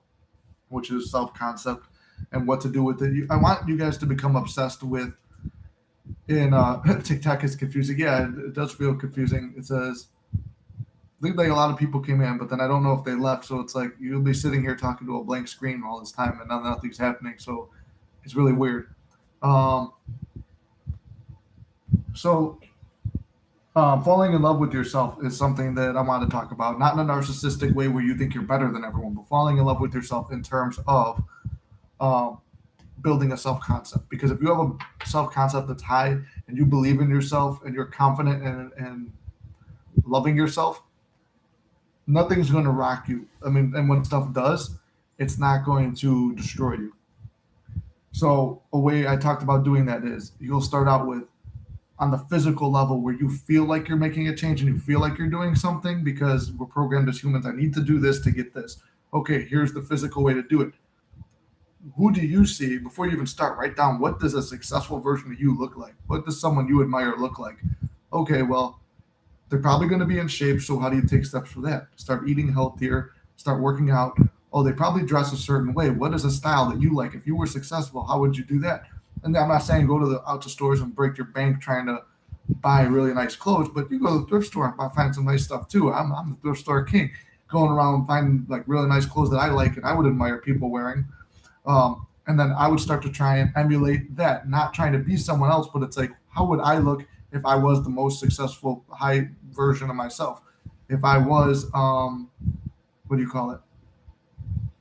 which is self-concept and what to do with it. I want you guys to become obsessed with in TikTok is confusing. Yeah, it does feel confusing. It says, I think like a lot of people came in, but then I don't know if they left. So it's like you'll be sitting here talking to a blank screen all this time and nothing's happening. So it's really weird. Um, so falling in love with yourself is something that I want to talk about, not in a narcissistic way where you think you're better than everyone, but falling in love with yourself in terms of um, building a self concept. Because if you have a self concept that's high and you believe in yourself and you're confident and loving yourself, nothing's going to rock you. I mean, and when stuff does, it's not going to destroy you. So, a way I talked about doing that is you'll start out with on the physical level where you feel like you're making a change and you feel like you're doing something because we're programmed as humans. I need to do this to get this. Okay, here's the physical way to do it. Who do you see before you even start? Write down what does a successful version of you look like? What does someone you admire look like? Okay, well, they're probably going to be in shape. So how do you take steps for that? Start eating healthier, start working out. Oh, they probably dress a certain way. What is a style that you like? If you were successful, how would you do that? And I'm not saying go to the out to stores and break your bank trying to buy really nice clothes, but you go to the thrift store and find some nice stuff too. I'm the thrift store king, going around finding like really nice clothes that I like and I would admire people wearing. And then I would start to try and emulate that, not trying to be someone else, but it's like, how would I look if I was the most successful high version of myself? If I was, what do you call it?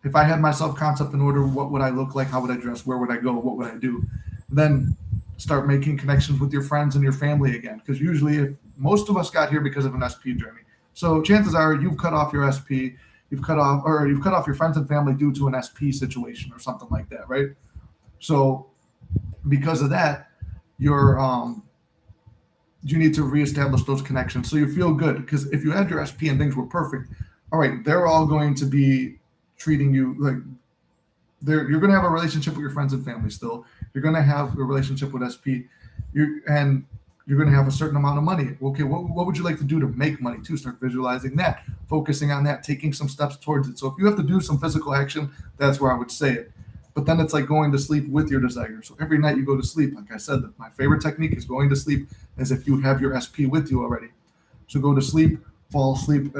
If I had my self concept in order, what would I look like? How would I dress? Where would I go? What would I do? Then start making connections with your friends and your family again. Because usually, if most of us got here because of an SP journey, so chances are you've cut off your SP, you've cut off your friends and family due to an SP situation or something like that, right? So because of that, you're you need to reestablish those connections so you feel good. Because if you had your SP and things were perfect, all right, they're all going to be treating you like you're going to have a relationship with your friends and family still. You're going to have a relationship with SP. And you're going to have a certain amount of money. Okay, what would you like to do to make money too? Start visualizing that, focusing on that, taking some steps towards it. So if you have to do some physical action, that's where I would say it. But then it's like going to sleep with your desire. So every night you go to sleep, like I said, my favorite technique is going to sleep as if you have your SP with you already. So go to sleep, fall asleep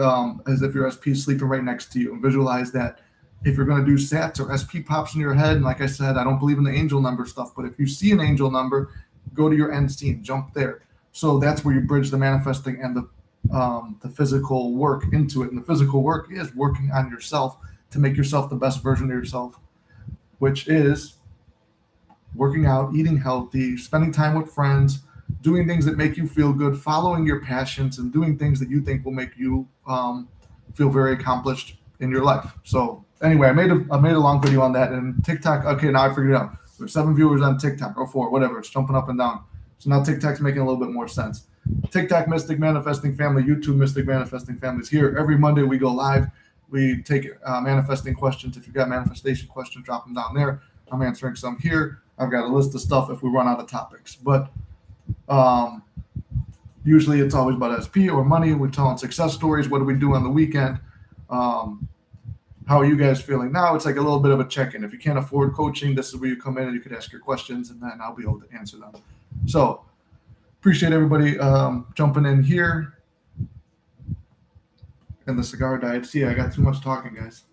as if your SP is sleeping right next to you, and visualize that. If you're going to do sats or SP pops in your head, and like I said, I don't believe in the angel number stuff, but if you see an angel number, go to your end scene, jump there. So that's where you bridge the manifesting and the physical work into it. And the physical work is working on yourself to make yourself the best version of yourself, which is working out, eating healthy, spending time with friends, doing things that make you feel good, following your passions, and doing things that you think will make you feel very accomplished in your life. So anyway, I made a long video on that, and TikTok. Okay, now I figured it out. There's 7 viewers on TikTok or 4, whatever. It's jumping up and down. So now TikTok's making a little bit more sense. TikTok Mystic Manifesting Family, YouTube Mystic Manifesting Family is here. Every Monday we go live. We take manifesting questions. If you've got manifestation questions, drop them down there. I'm answering some here. I've got a list of stuff if we run out of topics. But usually it's always about SP or money. We're telling success stories. What do we do on the weekend? How are you guys feeling now? It's like a little bit of a check-in. If you can't afford coaching, this is where you come in and you could ask your questions, and then I'll be able to answer them. So appreciate everybody jumping in here. And the cigar died. See, I got too much talking, guys.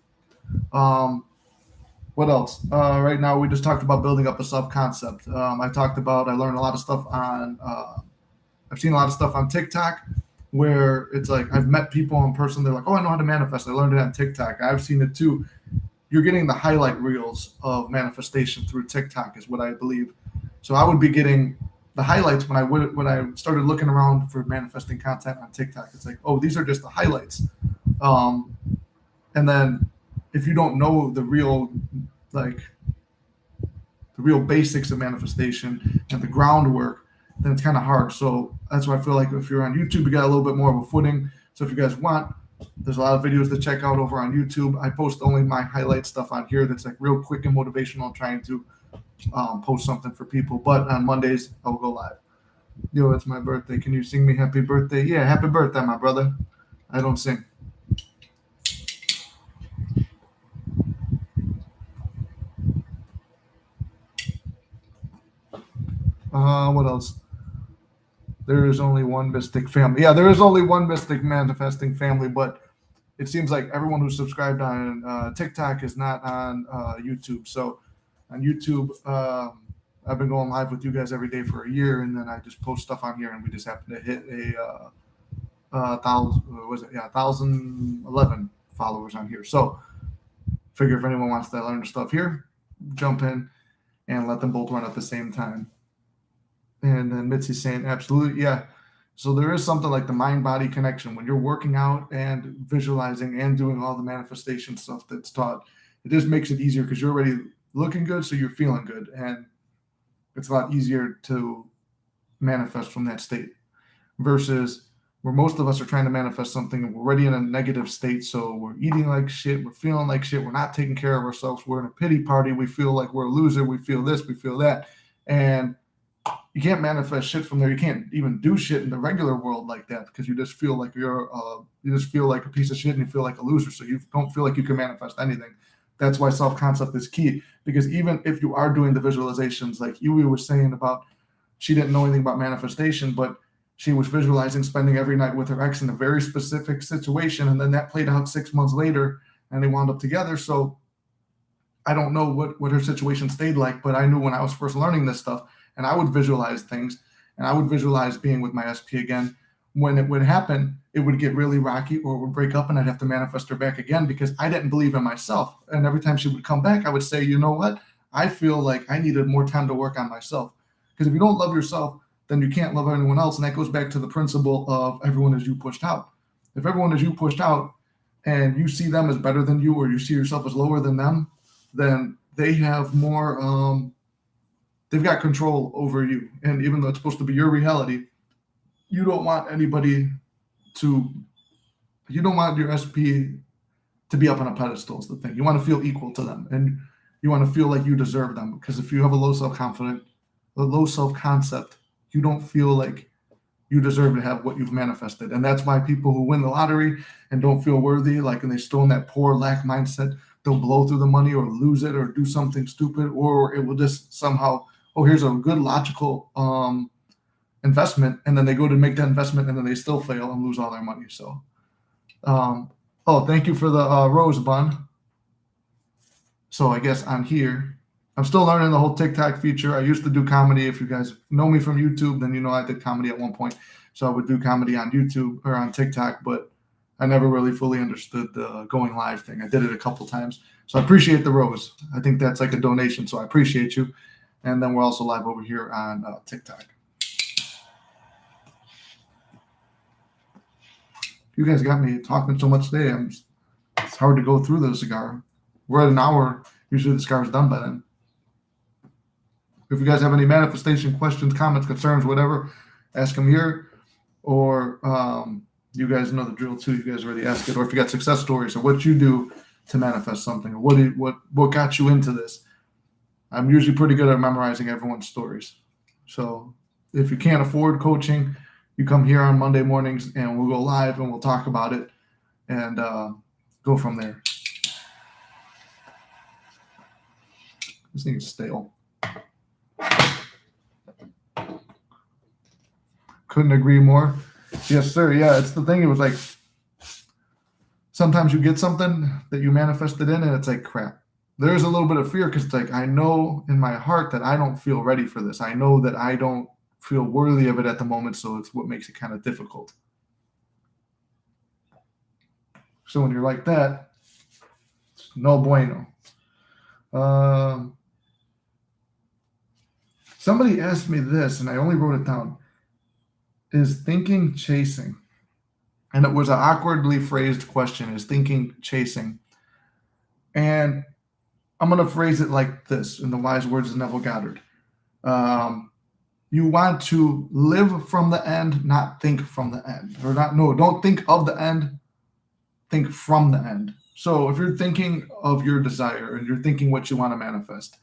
What else? Right now, we just talked about building up a self-concept. I learned a lot of stuff on, I've seen a lot of stuff on TikTok where it's like I've met people in person. They're like, oh, I know how to manifest. I learned it on TikTok. I've seen it too. You're getting the highlight reels of manifestation through TikTok is what I believe. So I would be getting the highlights when I started looking around for manifesting content on TikTok. It's like, oh, these are just the highlights. And then if you don't know the real basics of manifestation and the groundwork, then it's kind of hard. So that's why I feel like if you're on YouTube, you got a little bit more of a footing. So if you guys want, there's a lot of videos to check out over on YouTube. I post only my highlight stuff on here that's like real quick and motivational, trying to post something for people. But on Mondays, I will go live. Yo, it's my birthday. Can you sing me happy birthday? Yeah, happy birthday, my brother. I don't sing. What else? There is only one mystic family. Yeah, there is only one mystic manifesting family, but it seems like everyone who's subscribed on TikTok is not on YouTube. So on YouTube, I've been going live with you guys every day for a year, and then I just post stuff on here, and we just happen to hit thousand. Was it? Yeah, 1,011 followers on here. So figure if anyone wants to learn the stuff here, jump in and let them both run at the same time. And then Mitzi's saying, absolutely, yeah. So there is something like the mind body connection when you're working out and visualizing and doing all the manifestation stuff that's taught. It just makes it easier because you're already looking good, so you're feeling good, and it's a lot easier to manifest from that state versus where most of us are trying to manifest something and we're already in a negative state. So we're eating like shit, we're feeling like shit, we're not taking care of ourselves, we're in a pity party, we feel like we're a loser, we feel this, we feel that, and you can't manifest shit from there. You can't even do shit in the regular world like that because you just feel like you just feel like a piece of shit and you feel like a loser. So you don't feel like you can manifest anything. That's why self-concept is key, because even if you are doing the visualizations, like Yui was saying about, she didn't know anything about manifestation, but she was visualizing spending every night with her ex in a very specific situation, and then that played out 6 months later, and they wound up together. So I don't know what her situation stayed like, but I knew when I was first learning this stuff, and I would visualize things, and I would visualize being with my SP again. When it would happen, it would get really rocky, or it would break up, and I'd have to manifest her back again because I didn't believe in myself. And every time she would come back, I would say, you know what? I feel like I needed more time to work on myself. Because if you don't love yourself, then you can't love anyone else. And that goes back to the principle of everyone is you pushed out. If everyone is you pushed out and you see them as better than you, or you see yourself as lower than them, then they have more, they've got control over you. And even though it's supposed to be your reality, you don't want anybody to, you don't want your SP to be up on a pedestal is the thing. You want to feel equal to them, and you want to feel like you deserve them. Because if you have a low self-confidence, a low self-concept, you don't feel like you deserve to have what you've manifested. And that's why people who win the lottery and don't feel worthy, like, and they still in that poor lack mindset, they'll blow through the money or lose it or do something stupid, or it will just somehow, oh, here's a good logical investment, and then they go to make that investment and then they still fail and lose all their money. So oh, thank you for the rose bun. So I guess on here, I'm still learning the whole TikTok feature. I used to do comedy. If you guys know me from YouTube, then you know I did comedy at one point. So I would do comedy on YouTube or on TikTok, but I never really fully understood the going live thing. I did it a couple times. So I appreciate the rose. I think that's like a donation. So I appreciate you. And then we're also live over here on TikTok. You guys got me talking so much today. It's hard to go through the cigar. We're at an hour. Usually the cigar's done by then. If you guys have any manifestation questions, comments, concerns, whatever, ask them here. Or you guys know the drill too. You guys already asked it. Or if you got success stories or what you do to manifest something, or what got you into this. I'm usually pretty good at memorizing everyone's stories. So if you can't afford coaching, you come here on Monday mornings and we'll go live and we'll talk about it and go from there. This thing is stale. Couldn't agree more. Yes, sir. Yeah, it's the thing. It was like sometimes you get something that you manifested in and it's like crap. There's a little bit of fear because it's like I know in my heart that I don't feel ready for this. I know that I don't feel worthy of it at the moment, so it's what makes it kind of difficult. So when you're like that, it's no bueno. Somebody asked me this, and I only wrote it down. Is thinking chasing? And it was an awkwardly phrased question. Is thinking chasing? And I'm going to phrase it like this in the wise words of Neville Goddard. You want to live from the end, not think from the end. Or not, no, don't think of the end, think from the end. So if you're thinking of your desire and you're thinking what you want to manifest,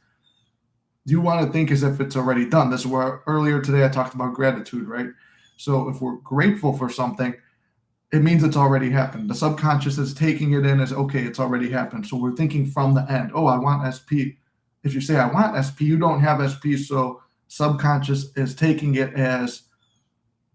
You want to think as if it's already done. This is where earlier today I talked about gratitude, right? So if we're grateful for something, it means it's already happened. The subconscious is taking it in as okay, it's already happened. So we're thinking from the end. Oh, I want SP. If you say I want SP, you don't have SP, so subconscious is taking it as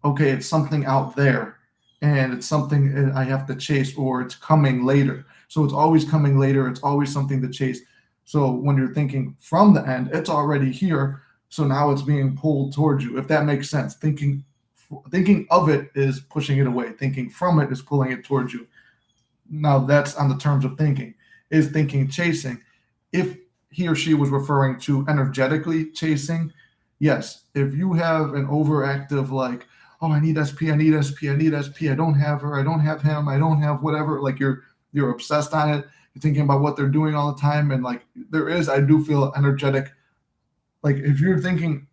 okay, it's something out there and it's something I have to chase or it's coming later. So it's always coming later, it's always something to chase. So when you're thinking from the end, it's already here. So now it's being pulled towards you, if that makes sense. Thinking of it is pushing it away. Thinking from it is pulling it towards you. Now that's on the terms of thinking. Is thinking chasing? If he or she was referring to energetically chasing, yes. If you have an overactive like, oh, I need SP, I need SP, I need SP, I don't have her, I don't have him, I don't have whatever, like you're obsessed on it, you're thinking about what they're doing all the time, and like I do feel energetic. Like if you're thinking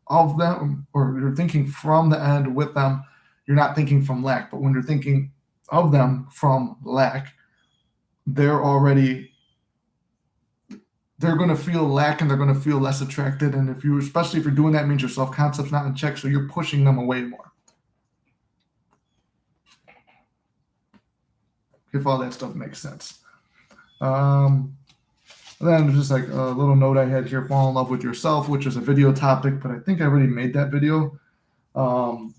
of them or you're thinking from the end with them, you're not thinking from lack. But when you're thinking of them from lack, they're already they're going to feel lack and they're going to feel less attracted. And if you, especially if you're doing that, means your self concept's not in check, so you're pushing them away more. If all that stuff makes sense. Then just like a little note I had here: fall in love with yourself, which is a video topic, but I think I already made that video. So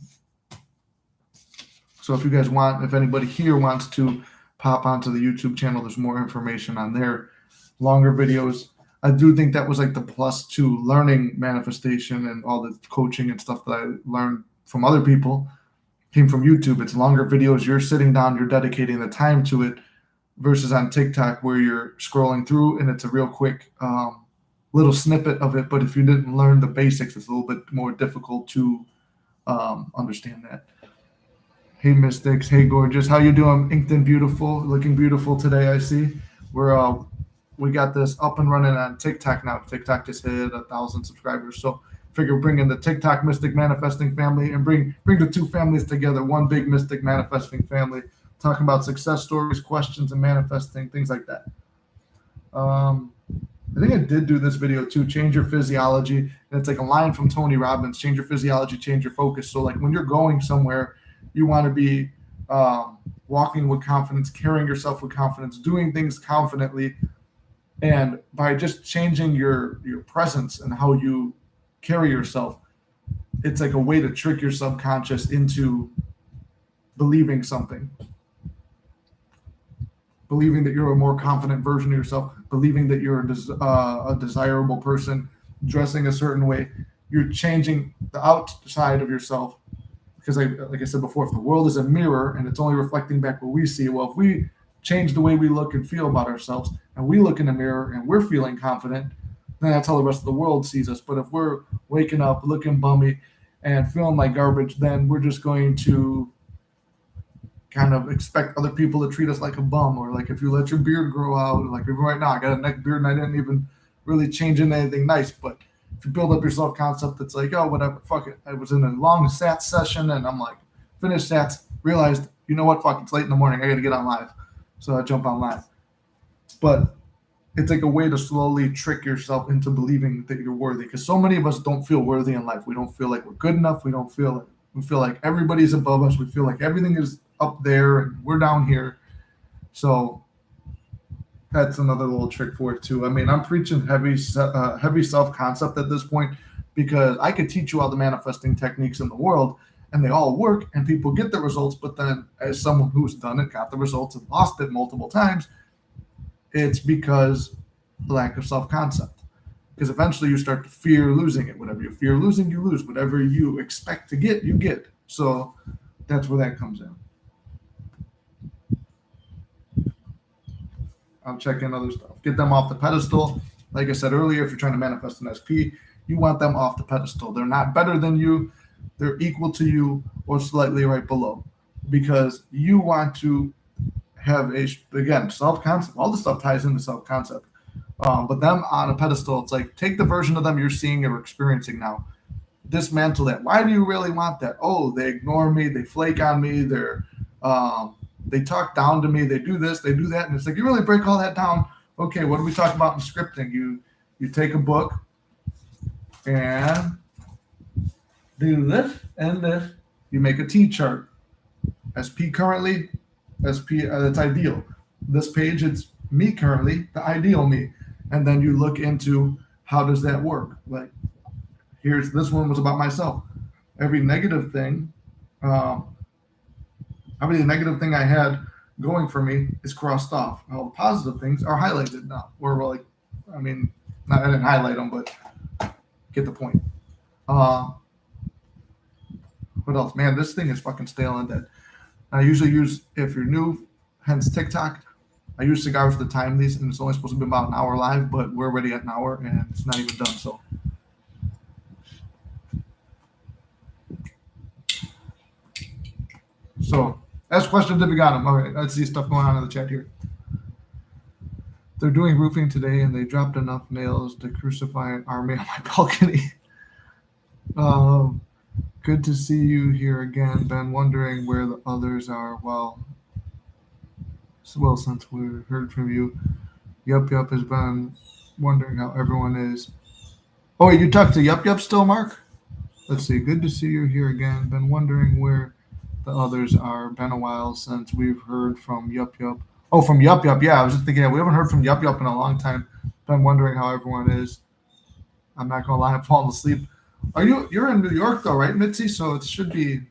if you guys want, if anybody here wants to pop onto the YouTube channel, there's more information on there, longer videos. I do think that was like the plus to learning manifestation and all the coaching and stuff that I learned from other people came from YouTube. It's longer videos. You're sitting down, you're dedicating the time to it versus on TikTok where you're scrolling through and it's a real quick little snippet of it. But if you didn't learn the basics, it's a little bit more difficult to understand that. Hey, Mystics. Hey, gorgeous. How you doing? Inked and beautiful. Looking beautiful today, I see. We got this up and running on TikTok now. TikTok just hit 1,000 subscribers. So figure bring in the TikTok Mystic Manifesting family and bring the two families together, one big Mystic Manifesting family, talking about success stories, questions, and manifesting, things like that. I think I did do this video too, change your physiology. And it's like a line from Tony Robbins, change your physiology, change your focus. So like when you're going somewhere, you want to be walking with confidence, carrying yourself with confidence, doing things confidently. And by just changing your presence and how you carry yourself, it's like a way to trick your subconscious into believing something. Believing that you're a more confident version of yourself, believing that you're a desirable person, dressing a certain way. You're changing the outside of yourself. Because like I said before, if the world is a mirror and it's only reflecting back what we see, well, if we change the way we look and feel about ourselves and we look in the mirror and we're feeling confident, then that's how the rest of the world sees us. But if we're waking up looking bummy and feeling like garbage, then we're just going to kind of expect other people to treat us like a bum. Or like if you let your beard grow out, like even right now, I got a neck beard and I didn't even really change into anything nice. But if you build up your self-concept, it's like, oh, whatever, fuck it. I was in a long SATs session and I'm like, finished SATs, realized, you know what, fuck, it's late in the morning. I got to get on live. So I jump on live. But it's like a way to slowly trick yourself into believing that you're worthy. Because so many of us don't feel worthy in life. We don't feel like we're good enough. We feel like everybody's above us. We feel like everything is up there and we're down here. So that's another little trick for it too. I mean, I'm preaching heavy self-concept at this point because I could teach you all the manifesting techniques in the world and they all work and people get the results. But then as someone who's done it, got the results and lost it multiple times, it's because lack of self-concept. Because eventually you start to fear losing it. Whatever you fear losing, you lose. Whatever you expect to get, you get. So that's where that comes in. I'll check in other stuff. Get them off the pedestal. Like I said earlier, if you're trying to manifest an SP, you want them off the pedestal. They're not better than you. They're equal to you or slightly right below. Because you want to have again, self-concept. All the stuff ties into self-concept. But them on a pedestal, it's like, take the version of them you're seeing or experiencing now. Dismantle that. Why do you really want that? Oh, they ignore me. They flake on me. They talk down to me. They do this. They do that. And it's like, you really break all that down. Okay, what do we talk about in scripting? You take a book and do this and this. You make a T chart. SP currently, SP that's ideal. This page, it's me currently, the ideal me. And then you look into how does that work? Like, here's this one was about myself. Every negative thing, every negative thing I had going for me is crossed off. All the positive things are highlighted now. Or like, I mean, not, I didn't highlight them, but get the point. What else? Man, this thing is fucking stale and dead. I usually use, if you're new, hence TikTok, I use cigars to time these, and it's only supposed to be about an hour live, but we're already at an hour, and it's not even done, So, ask questions if you got them. All right, let's see stuff going on in the chat here. They're doing roofing today, and they dropped enough nails to crucify an army on my balcony. Good to see you here again. Been wondering where the others are. Well, since we heard from you, Yup has been wondering how everyone is. Oh, wait, you talked to Yup still, Mark? Let's see. Good to see you here again. Been wondering where the others are. Been a while since we've heard from Yup. Oh, from Yup. Yeah, I was just thinking, we haven't heard from Yup in a long time. Been wondering how everyone is. I'm not gonna lie, I'm falling asleep. You're in New York though, right, Mitzi? So it should be.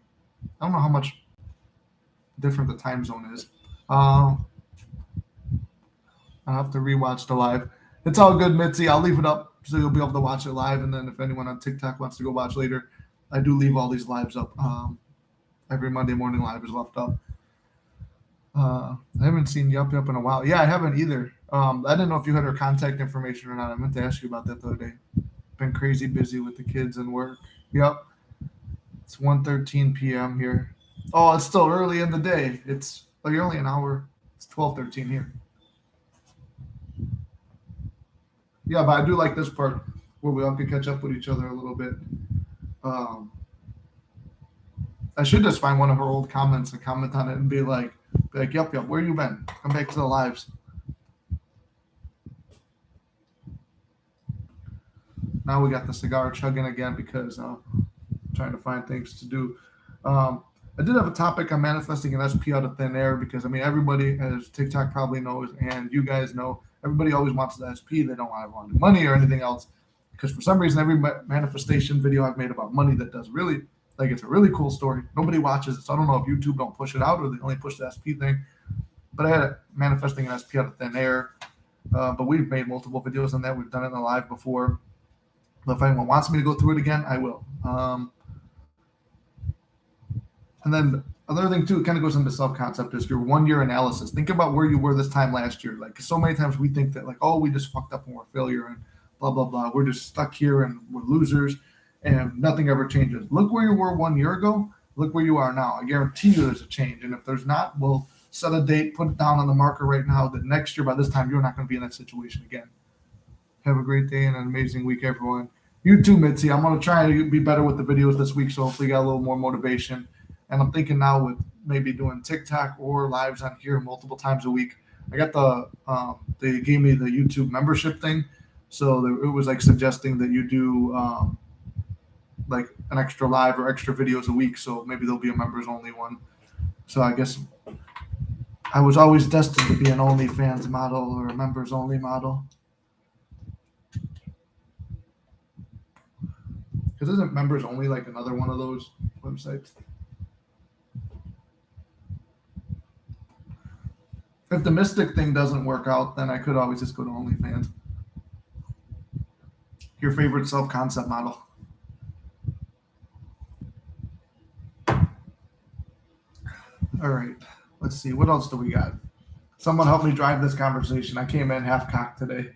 I don't know how much different the time zone is. I'll have to rewatch the live. It's all good, Mitzi. I'll leave it up so you'll be able to watch it live. And then if anyone on TikTok wants to go watch later, I do leave all these lives up. Every Monday morning live is left up. I haven't seen Yup in a while. Yeah, I haven't either. I didn't know if you had her contact information or not. I meant to ask you about that the other day. Been crazy busy with the kids and work. Yep. It's 1:13 p.m. here. Oh, it's still early in the day. You're only an hour. It's 12:13 here. Yeah, but I do like this part where we all can catch up with each other a little bit. I should just find one of her old comments and comment on it and be like, Yup, where you been? Come back to the lives. Now we got the cigar chugging again because I'm trying to find things to do. I did have a topic on manifesting an SP out of thin air because, I mean, everybody, as TikTok probably knows, and you guys know, everybody always wants the SP. They don't want to do money or anything else because for some reason, every manifestation video I've made about money that does really, like, it's a really cool story. Nobody watches it, so I don't know if YouTube don't push it out or they only push the SP thing. But I had a manifesting an SP out of thin air. But we've made multiple videos on that. We've done it in the live before. But if anyone wants me to go through it again, I will. And then another thing too, it kind of goes into self-concept is your 1 year analysis. Think about where you were this time last year. Like so many times we think that like, oh, we just fucked up and we're a failure and blah, blah, blah. We're just stuck here and we're losers and nothing ever changes. Look where you were 1 year ago. Look where you are now. I guarantee you there's a change. And if there's not, we'll set a date, put it down on the marker right now that next year by this time, you're not going to be in that situation again. Have a great day and an amazing week, everyone. You too, Mitzi. I'm going to try to be better with the videos this week, so hopefully got a little more motivation. And I'm thinking now with maybe doing TikTok or lives on here multiple times a week. I got they gave me the YouTube membership thing. So it was like suggesting that you do like an extra live or extra videos a week. So maybe there'll be a members only one. So I guess I was always destined to be an OnlyFans model or a members only model. Because isn't members only like another one of those websites? If the Mystic thing doesn't work out, then I could always just go to OnlyFans. Your favorite self-concept model. All right. Let's see. What else do we got? Someone help me drive this conversation. I came in half-cocked today.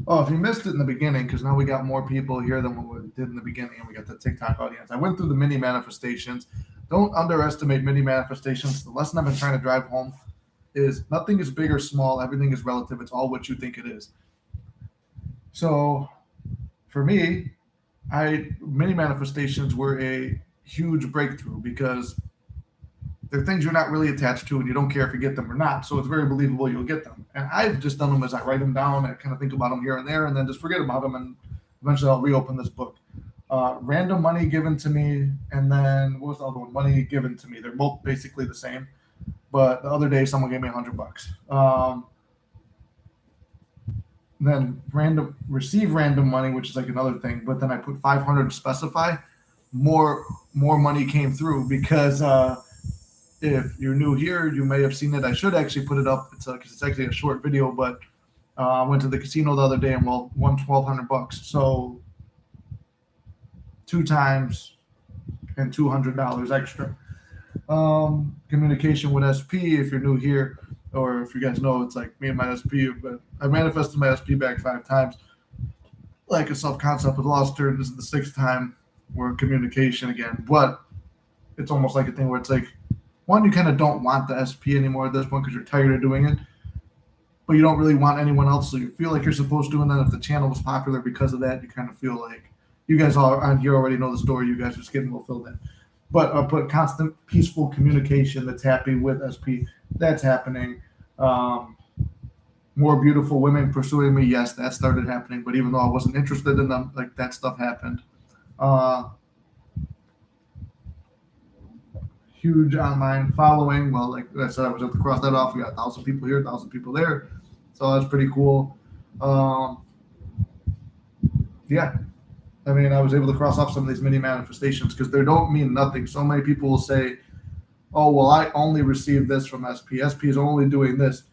Oh, if you missed it in the beginning, because now we got more people here than what we did in the beginning, and we got the TikTok audience. I went through the mini manifestations. Don't underestimate mini manifestations. The lesson I've been trying to drive home is nothing is big or small. Everything is relative. It's all what you think it is. So for me, mini manifestations were a huge breakthrough because they're things you're not really attached to, and you don't care if you get them or not. So it's very believable you'll get them. And I've just done them as I write them down and kind of think about them here and there, and then just forget about them. And eventually, I'll reopen this book. Random money given to me, and then what was the other one? Money given to me. They're both basically the same. But the other day, someone gave me $100. Then receive random money, which is like another thing. But then I put 500 to specify. More money came through because if you're new here, you may have seen it. I should actually put it up. It's because it's actually a short video. But I went to the casino the other day and won $1,200. So 2 times and $200 extra. Communication with SP. If you're new here, or if you guys know, it's like me and my SP. But I manifested my SP back 5 times. Like a self-concept with lost her. This is the 6th time we're in communication again. But it's almost like a thing where it's like, one, you kind of don't want the SP anymore at this point because you're tired of doing it. But you don't really want anyone else, so you feel like you're supposed to. And then if the channel was popular because of that, you kind of feel like you guys all on here already know the story. You guys are just getting fulfilled in. But put constant peaceful communication that's happy with SP. That's happening. More beautiful women pursuing me. Yes, that started happening. But even though I wasn't interested in them, like that stuff happened. Huge online following. Well, like I said, I was able to cross that off. We got 1,000 people here, 1,000 people there. So that's pretty cool. Yeah. I mean, I was able to cross off some of these mini manifestations because they don't mean nothing. So many people will say, oh, well, I only received this from SP. SP is only doing this.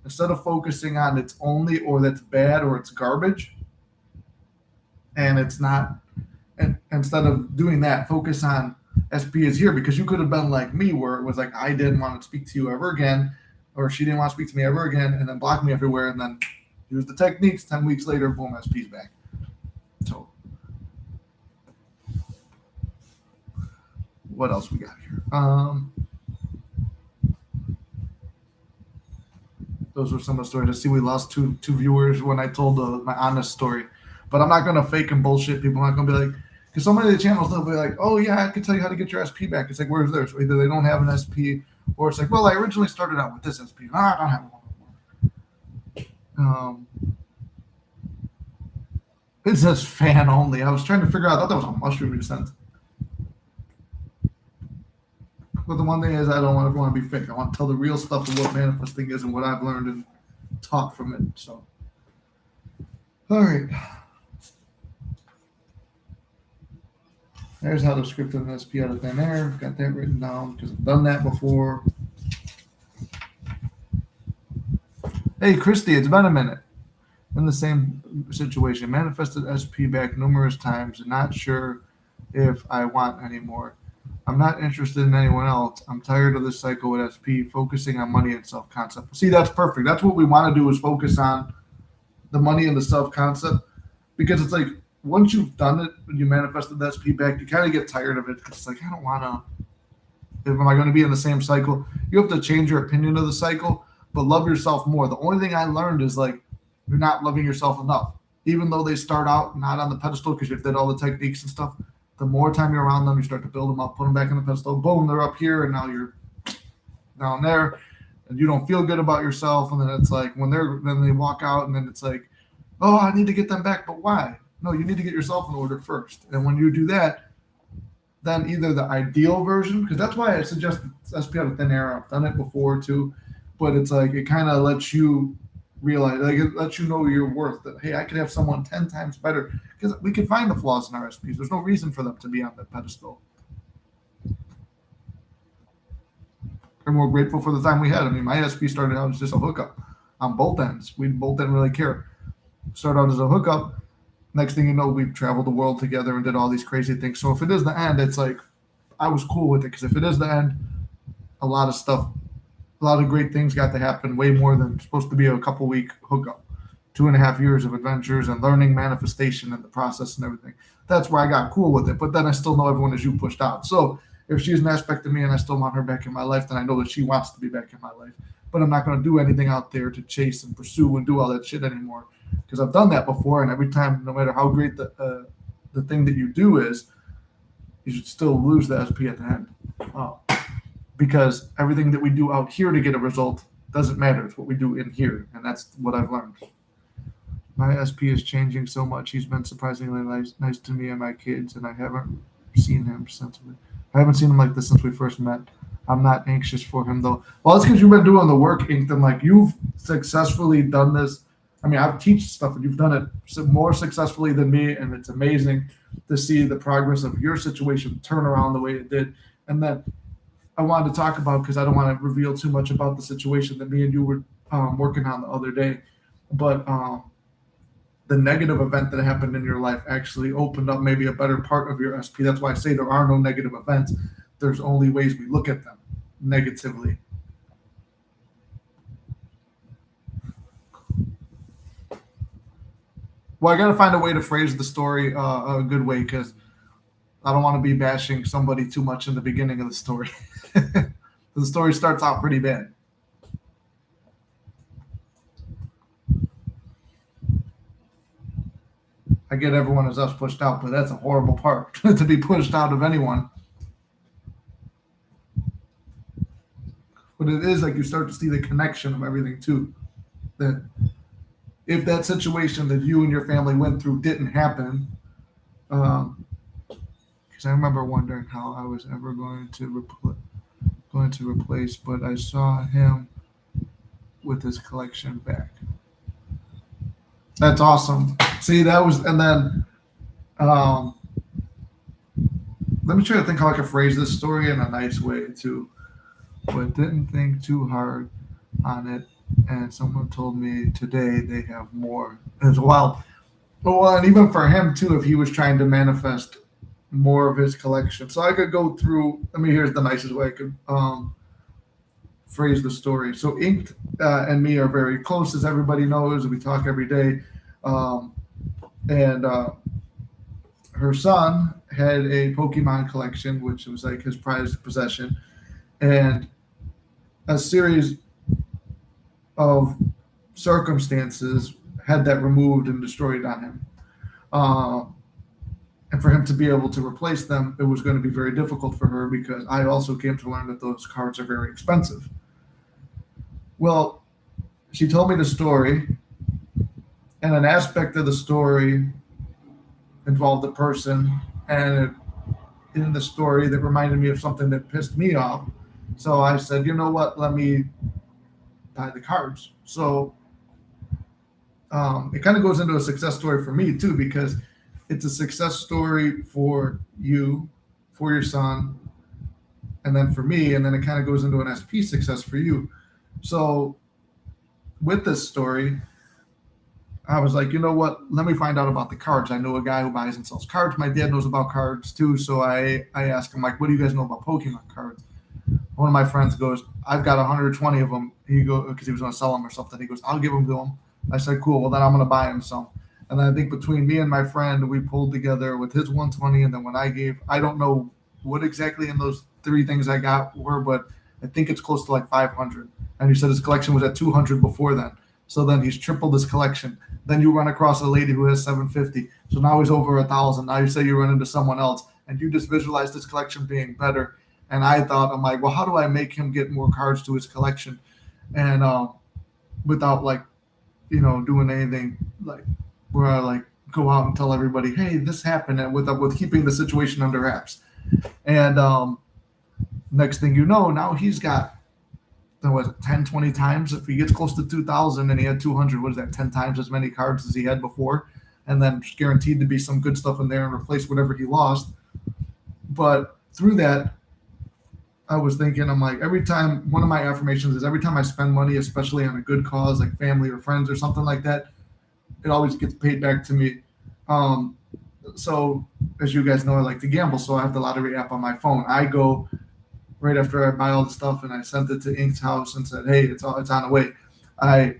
Instead of focusing on it's only or that's bad or it's garbage and it's not, and instead of doing that, focus on SP is here because you could have been like me where it was like I didn't want to speak to you ever again or she didn't want to speak to me ever again and then block me everywhere and then use the techniques. 10 weeks later, boom, SP's back. So what else we got here? Those were some of the stories. I see we lost two viewers when I told my honest story, but I'm not going to fake and bullshit people. I'm not going to be like, because so many of the channels, they'll be like, oh yeah, I can tell you how to get your SP back. It's like, where's theirs? So either they don't have an SP or it's like, well, I originally started out with this SP. I don't have one. It says fan only. I was trying to figure out, I thought that was a mushroom you sent. But the one thing is, I don't want everyone to be fake. I want to tell the real stuff of what manifesting is and what I've learned and taught from it. So, all right. There's how to script an SP out of thin air. Got that written down because I've done that before. Hey, Christy, it's been a minute. In the same situation. Manifested SP back numerous times and not sure if I want anymore. I'm not interested in anyone else. I'm tired of this cycle with SP, focusing on money and self-concept. See, that's perfect. That's what we want to do is focus on the money and the self-concept because it's like once you've done it and you manifested the SP back, you kind of get tired of it because it's like, I don't want to. Am I going to be in the same cycle? You have to change your opinion of the cycle, but love yourself more. The only thing I learned is like you're not loving yourself enough. Even though they start out not on the pedestal because you've did all the techniques and stuff, the more time you're around them, you start to build them up, put them back on the pedestal. Boom, they're up here, and now you're down there, and you don't feel good about yourself. And then it's like then they walk out, and then it's like, oh, I need to get them back, but why? No, you need to get yourself in order first. And when you do that, then either the ideal version, because that's why I suggest SP out of thin air. I've done it before too, but it's like it kind of lets you realize, like it lets you know your worth. That hey, I could have someone 10 times better because we can find the flaws in our SPs. There's no reason for them to be on that pedestal. And we're grateful for the time we had. I mean, my SP started out as just a hookup on both ends. We both didn't really care. Started out as a hookup. Next thing you know, we've traveled the world together and did all these crazy things. So if it is the end, it's like I was cool with it because if it is the end, a lot of great things got to happen, way more than supposed to be a couple week hookup. 2.5 years of adventures and learning manifestation and the process and everything. That's where I got cool with it. But then I still know everyone as you pushed out. So if she's an aspect of me and I still want her back in my life, then I know that she wants to be back in my life. But I'm not going to do anything out there to chase and pursue and do all that shit anymore because I've done that before. And every time, no matter how great the thing that you do is, you should still lose the SP at the end. because everything that we do out here to get a result doesn't matter. It's what we do in here, and that's what I've learned. My SP is changing so much. He's been surprisingly nice to me and my kids, and I haven't seen him since I haven't seen him like this since we first met. I'm not anxious for him though. Well, it's because you've been doing the work, Inkton. Like you've successfully done this. I mean, I've teach stuff, and you've done it more successfully than me, and it's amazing to see the progress of your situation turn around the way it did. And then I wanted to talk about, because I don't want to reveal too much about the situation that me and you were working on the other day, but the negative event that happened in your life actually opened up maybe a better part of your SP. That's why I say there are no negative events. There's only ways we look at them negatively. Well, I got to find a way to phrase the story a good way, because I don't want to be bashing somebody too much in the beginning of the story. The story starts out pretty bad. I get everyone as us pushed out, but that's a horrible part to be pushed out of anyone. But it is like you start to see the connection of everything too. That if that situation that you and your family went through didn't happen, because I remember wondering how I was ever going to replace, but I saw him with his collection back. That's awesome. See, that was, and then um, let me try to think how I can phrase this story in a nice way too. But didn't think too hard on it. And someone told me today they have more as well. Well, and even for him too, if he was trying to manifest more of his collection. So I could go through. I mean, here's the nicest way I could phrase the story. So Inked and me are very close, as everybody knows. We talk every day. Um, and her son had a Pokemon collection, which was like his prized possession, and a series of circumstances had that removed and destroyed on him. Uh, and for him to be able to replace them, it was going to be very difficult for her, because I also came to learn that those cards are very expensive. Well, she told me the story, and an aspect of the story involved a person, and in the story that reminded me of something that pissed me off. So I said, you know what? Let me buy the cards. So it kind of goes into a success story for me too, because it's a success story for you, for your son, and then for me, and then it kind of goes into an SP success for you. So with this story, I was like, you know what? Let me find out about the cards. I know a guy who buys and sells cards. My dad knows about cards too. So I asked him, like, what do you guys know about Pokemon cards? One of my friends goes, I've got 120 of them. He goes, because he was going to sell them or something. He goes, I'll give them to him. I said, cool. Well, then I'm going to buy him some. And then I think between me and my friend, we pulled together with his 120. And then when I gave, I don't know what exactly in those three things I got were, but I think it's close to like 500. And he said his collection was at 200 before then. So then he's tripled his collection. Then you run across a lady who has 750. So now he's over 1,000. Now you say you run into someone else, and you just visualize this collection being better. And I thought, I'm like, well, how do I make him get more cards to his collection, and without like, doing anything like where I like go out and tell everybody, hey, this happened, and with keeping the situation under wraps. And next thing you know, now he's got, was it 10, 20 times? If he gets close to 2,000 and he had 200, what is that, 10 times as many cards as he had before? And then guaranteed to be some good stuff in there and replace whatever he lost. But through that, I was thinking, I'm like, every time, one of my affirmations is every time I spend money, especially on a good cause like family or friends or something like that, it always gets paid back to me. Um, so as you guys know, I like to gamble. So I have the lottery app on my phone. I go right after I buy all the stuff, and I sent it to Ink's house and said, hey, it's on the way. I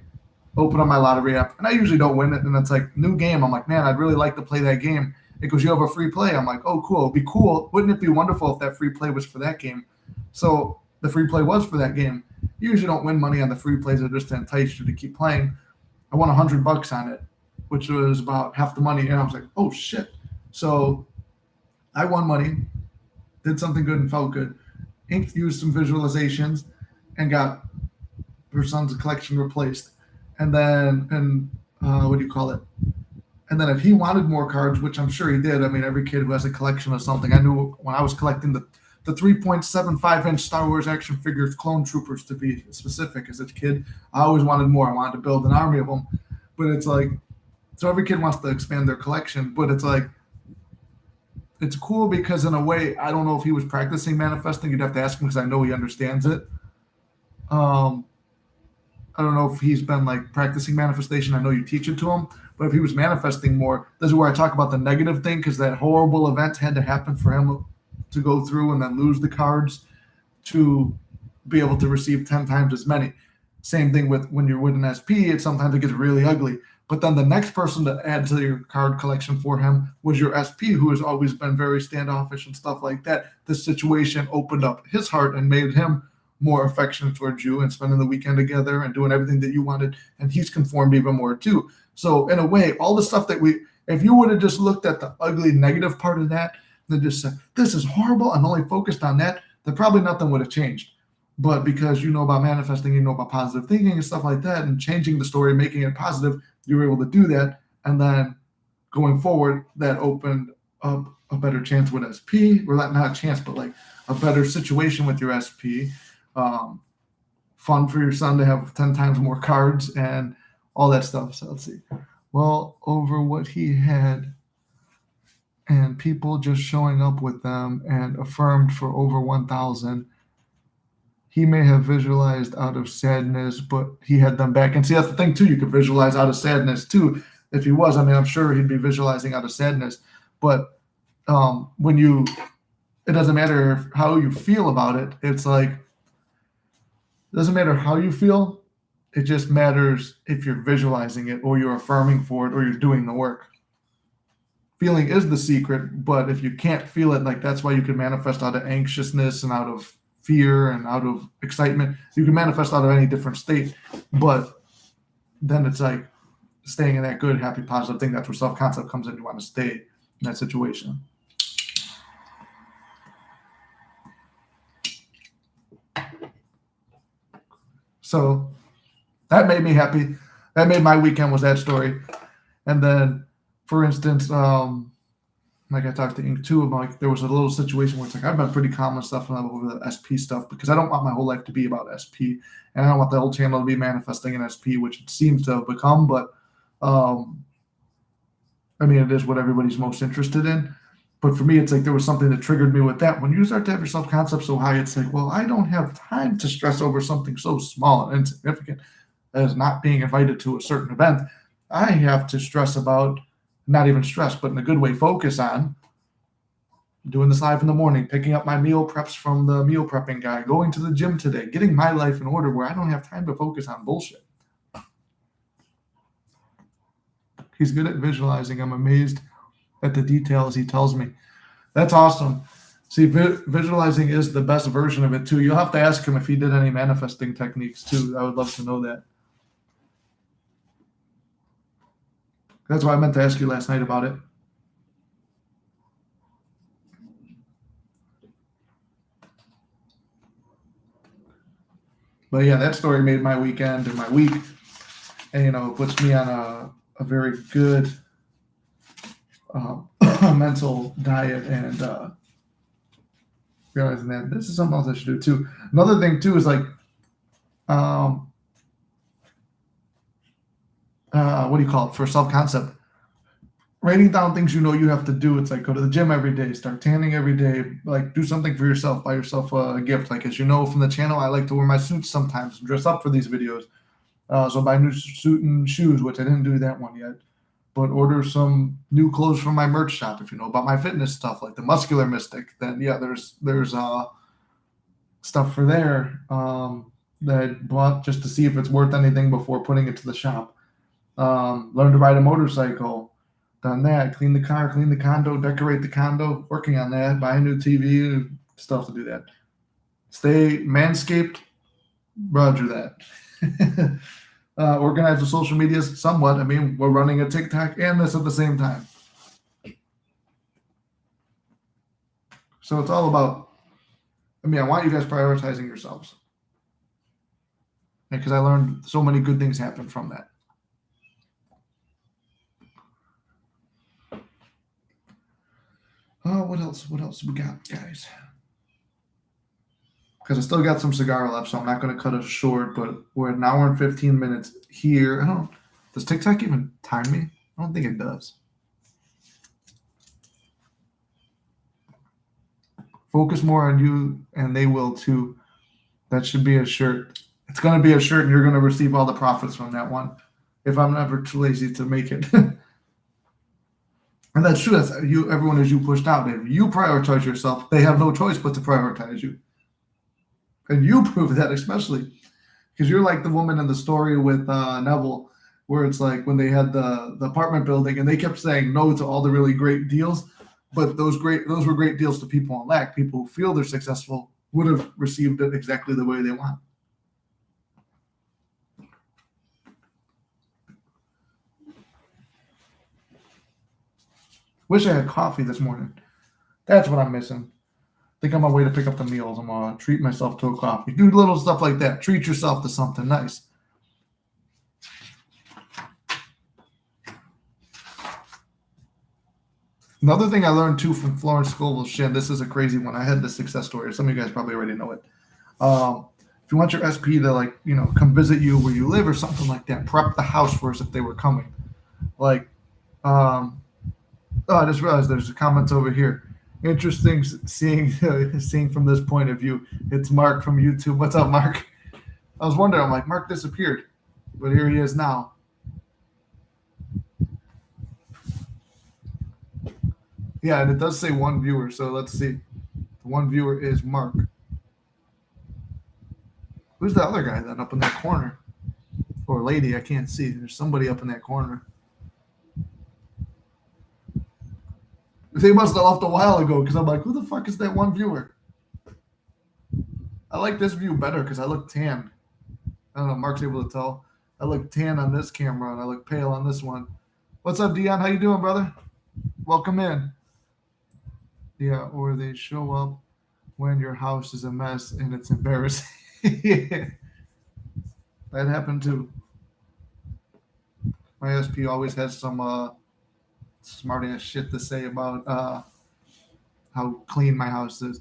open up my lottery app, and I usually don't win it. And it's like, new game. I'm like, man, I'd really like to play that game. It goes, you have a free play. I'm like, oh, cool. It'd be cool. Wouldn't it be wonderful if that free play was for that game? So the free play was for that game. You usually don't win money on the free plays. They're just to entice you to keep playing. I won $100 on it, which was about half the money. And I was like, oh, shit. So I won money, did something good and felt good. Ink used some visualizations and got her son's collection replaced. And then, what do you call it? And then if he wanted more cards, which I'm sure he did, I mean, every kid who has a collection of something, I knew when I was collecting the 3.75-inch Star Wars action figures, Clone Troopers to be specific, as a kid, I always wanted more. I wanted to build an army of them. But it's like, so every kid wants to expand their collection, but it's like, it's cool because in a way, I don't know if he was practicing manifesting. You'd have to ask him because I know he understands it. Um, I don't know if he's been like practicing manifestation. I know you teach it to him, but if he was manifesting more, this is where I talk about the negative thing because that horrible event had to happen for him to go through and then lose the cards to be able to receive 10 times as many. Same thing with when you're with an SP, sometimes it gets really ugly. But then the next person to add to your card collection for him was your SP, who has always been very standoffish and stuff like that. This situation opened up his heart and made him more affectionate towards you and spending the weekend together and doing everything that you wanted. And he's conformed even more too. So in a way, all the stuff that if you would have just looked at the ugly negative part of that, then just said, this is horrible, and only focused on that, then probably nothing would have changed. But because you know about manifesting, you know about positive thinking and stuff like that, and changing the story, making it positive, you were able to do that. And then going forward, that opened up a better chance with SP, or not a chance, but like a better situation with your SP. Fun for your son to have 10 times more cards and all that stuff. So let's see. Well, over what he had and people just showing up with them and affirmed for over 1,000. He may have visualized out of sadness, but he had them back. And see, that's the thing too. You could visualize out of sadness too. If he was, I mean, I'm sure he'd be visualizing out of sadness. But it doesn't matter how you feel about it. It's like, it doesn't matter how you feel. It just matters if you're visualizing it or you're affirming for it or you're doing the work. Feeling is the secret, but if you can't feel it, like that's why you can manifest out of anxiousness and out of fear and out of excitement. You can manifest out of any different state, but then it's like staying in that good, happy, positive thing. That's where self-concept comes in. You want to stay in that situation. So that made me happy. That made my weekend was that story. And then, for instance, like I talked to Ink too about, like, there was a little situation where it's like I've been pretty calm and stuff over the SP stuff because I don't want my whole life to be about SP, and I don't want the whole channel to be manifesting in SP, which it seems to have become. But I mean, it is what everybody's most interested in. But for me, it's like there was something that triggered me with that. When you start to have your self-concept so high, it's like, well, I don't have time to stress over something so small and insignificant as not being invited to a certain event. I have to stress about, not even stress, but in a good way, focus on doing this live in the morning, picking up my meal preps from the meal prepping guy, going to the gym today, getting my life in order where I don't have time to focus on bullshit. He's good at visualizing. I'm amazed at the details he tells me. That's awesome. See, visualizing is the best version of it too. You'll have to ask him if he did any manifesting techniques too. I would love to know that. That's why I meant to ask you last night about it. But yeah, that story made my weekend and my week, and it puts me on a very good mental diet and realizing that this is something else I should do too. Another thing too is like, what do you call it, for self-concept? Writing down things you have to do. It's like go to the gym every day, start tanning every day, like do something for yourself, buy yourself a gift. Like, as you know from the channel, I like to wear my suits sometimes and dress up for these videos. So buy a new suit and shoes, which I didn't do that one yet. But order some new clothes from my merch shop. If you know about my fitness stuff, like the Muscular Mystic, then yeah, there's stuff for there that I bought just to see if it's worth anything before putting it to the shop. Learn to ride a motorcycle. Done that. Clean the car, clean the condo, decorate the condo. Working on that. Buy a new TV. Stuff to do that. Stay manscaped. Roger that. Organize the social medias somewhat. I mean, we're running a TikTok and this at the same time. So it's all about I mean, I want you guys prioritizing yourselves because I learned so many good things happen from that. Oh, what else? What else we got, guys? Because I still got some cigar left, so I'm not going to cut it short. But we're at an hour and 15 minutes here. Does TikTok even time me? I don't think it does. Focus more on you, and they will too. That should be a shirt. It's going to be a shirt, and you're going to receive all the profits from that one. If I'm never too lazy to make it. And that's true. That's you. Everyone is you pushed out. If you prioritize yourself, they have no choice but to prioritize you. And you prove that, especially because you're like the woman in the story with Neville, where it's like when they had the apartment building, and they kept saying no to all the really great deals, but those were great deals to people in lack. People who feel they're successful would have received it exactly the way they want. Wish I had coffee this morning. That's what I'm missing. Think on my way to pick up the meals. I'm gonna treat myself to a coffee. Do little stuff like that. Treat yourself to something nice. Another thing I learned too from Florence Scovel Shinn. This is a crazy one. I had this success story. Some of you guys probably already know it. If you want your SP to come visit you where you live or something like that, prep the house first if they were coming. Like, I just realized there's a comment over here. Interesting seeing from this point of view. It's Mark from YouTube. What's up, Mark? I was wondering. I'm like, Mark disappeared, but here he is now. Yeah, and it does say one viewer. So let's see. The one viewer is Mark. Who's the other guy then up in that corner? Or lady? I can't see. There's somebody up in that corner. They must have left a while ago because I'm like, who the fuck is that one viewer? I like this view better because I look tan. I don't know. Mark's able to tell. I look tan on this camera and I look pale on this one. What's up, Dion? How you doing, brother? Welcome in. Yeah, or they show up when your house is a mess and it's embarrassing. Yeah. That happened too. My SP always has some smart ass shit to say about how clean my house is.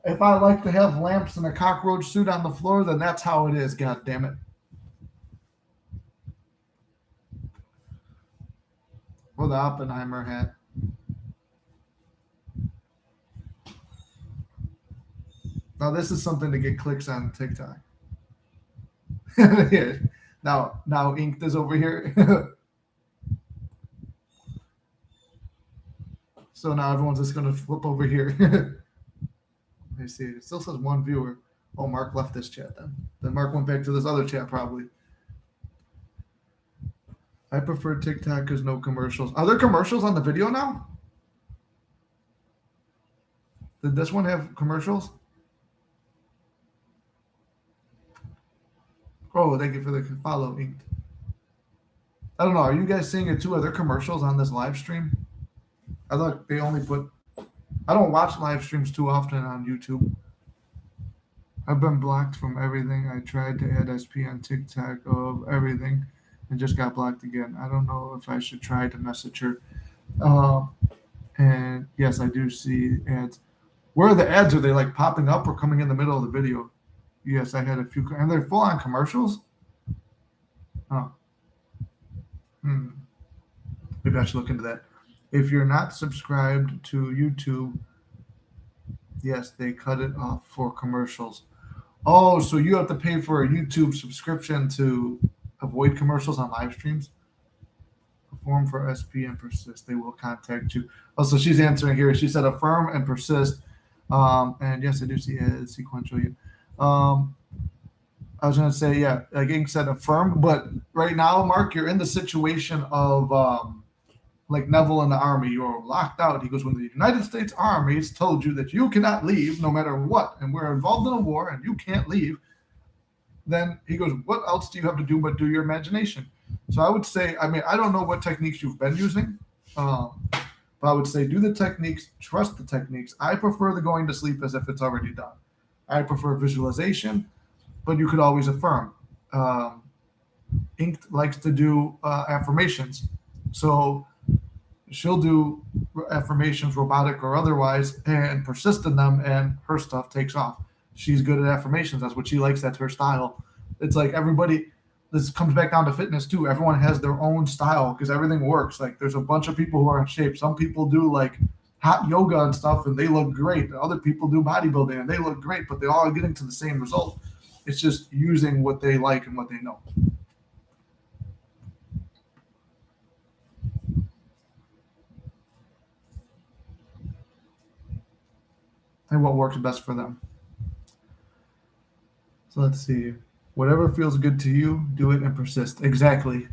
If I like to have lamps and a cockroach suit on the floor, then that's how it is. God damn it. Or the Oppenheimer hat. Now this is something to get clicks on TikTok. Yeah. Now Inked is over here. So now everyone's just gonna flip over here. Let me see. It still says one viewer. Oh, Mark left this chat then. Then Mark went back to this other chat probably. I prefer TikTok because no commercials. Are there commercials on the video now? Did this one have commercials? Oh, thank you for the follow, Inked. I don't know. Are you guys seeing it too? Are there commercials on this live stream? I thought they only put. I don't watch live streams too often on YouTube. I've been blocked from everything. I tried to add SP on TikTok of everything and just got blocked again. I don't know if I should try to message her. And yes, I do see ads. Where are the ads? Are they like popping up or coming in the middle of the video? Yes, I had a few. And they're full on commercials? Oh. Maybe I should look into that. If you're not subscribed to YouTube, yes, they cut it off for commercials. Oh, so you have to pay for a YouTube subscription to avoid commercials on live streams? Perform for SP and persist. They will contact you. Oh, so she's answering here. She said affirm and persist. And yes, I do see a sequential. I was going to say, yeah, like Ink said, affirm. But right now, Mark, you're in the situation of like Neville in the army. You're locked out. He goes, when the United States Army has told you that you cannot leave no matter what, and we're involved in a war and you can't leave, then he goes, what else do you have to do but do your imagination? So I would say, I mean, I don't know what techniques you've been using, but I would say do the techniques, trust the techniques. I prefer the going to sleep as if it's already done. I prefer visualization, but you could always affirm. Um, Inked likes to do affirmations. So she'll do affirmations, robotic or otherwise, and persist in them, and her stuff takes off. She's good at affirmations. That's what she likes. That's her style. It's like everybody. This comes back down to fitness too. Everyone has their own style because everything works. Like there's a bunch of people who are in shape. Some people do like hot yoga and stuff, and they look great. Other people do bodybuilding and they look great, but they all are getting to the same result. It's just using what they like and what they know. And what works best for them. So let's see. Whatever feels good to you, do it and persist. Exactly.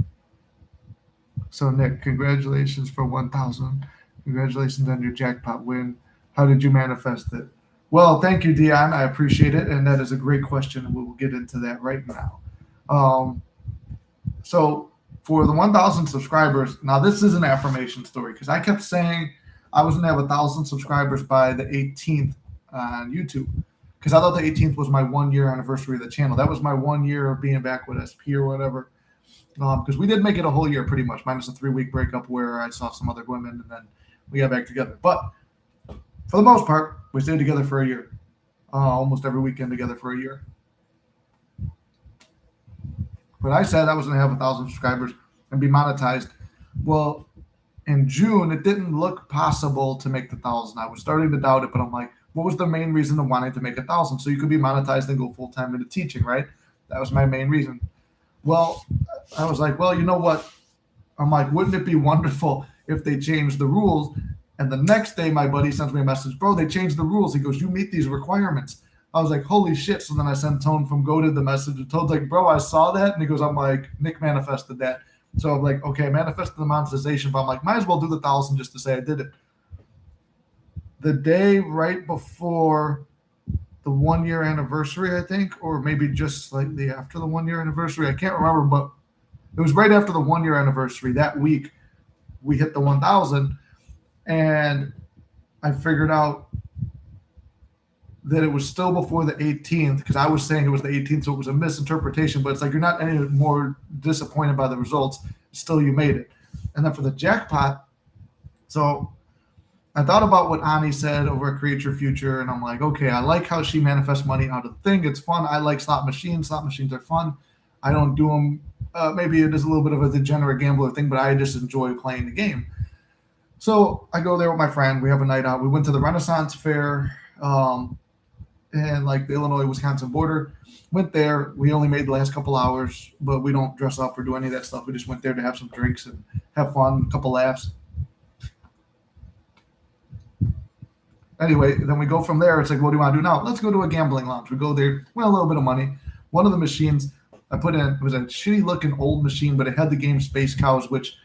So Nick, congratulations for 1,000. Congratulations on your jackpot win. How did you manifest it? Well, thank you, Dion. I appreciate it, and that is a great question, and we'll get into that right now. Um, so for the 1,000 subscribers, now this is an affirmation story because I kept saying I was gonna have 1,000 subscribers by the 18th on YouTube because I thought the 18th was my 1 year anniversary of the channel. That was my 1 year of being back with SP or whatever. Because we did make it a whole year pretty much, minus a 3 week breakup where I saw some other women and then we got back together. But for the most part, we stayed together for a year, almost every weekend together for a year. But I said I was going to have 1,000 subscribers and be monetized. Well, in June, it didn't look possible to make the 1,000. I was starting to doubt it, but I'm like, what was the main reason of wanting to make 1,000? So you could be monetized and go full time into teaching, right? That was my main reason. Well, I was like, well, you know what? I'm like, wouldn't it be wonderful if they changed the rules? And the next day, my buddy sends me a message, bro, they changed the rules. He goes, you meet these requirements. I was like, holy shit. So then I sent Tone from Goated the message and Tone's like, bro, I saw that. And he goes, I'm like, Nick manifested that. So I'm like, okay, I manifested the monetization, but I'm like, might as well do the 1,000 just to say I did it. The day right before the 1 year anniversary, I think, or maybe just slightly after the 1 year anniversary. I can't remember, but it was right after the 1 year anniversary. That week, we hit the 1,000, and I figured out that it was still before the 18th because I was saying it was the 18th, so it was a misinterpretation. But it's like you're not any more disappointed by the results. Still, you made it. And then for the jackpot, so I thought about what Ani said over at Create Your Future, and I'm like, okay, I like how she manifests money out of the thing. It's fun. I like slot machines. Slot machines are fun. I don't do them. Maybe it is a little bit of a degenerate gambler thing, but I just enjoy playing the game. So I go there with my friend. We have a night out. We went to the Renaissance Fair and like the Illinois-Wisconsin border. Went there. We only made the last couple hours, but we don't dress up or do any of that stuff. We just went there to have some drinks and have fun, a couple laughs. Anyway, then we go from there. It's like, what do you want to do now? Let's go to a gambling lounge. We go there, win a little bit of money. One of the machines I put in was a shitty looking old machine, but it had the game Space Cows, which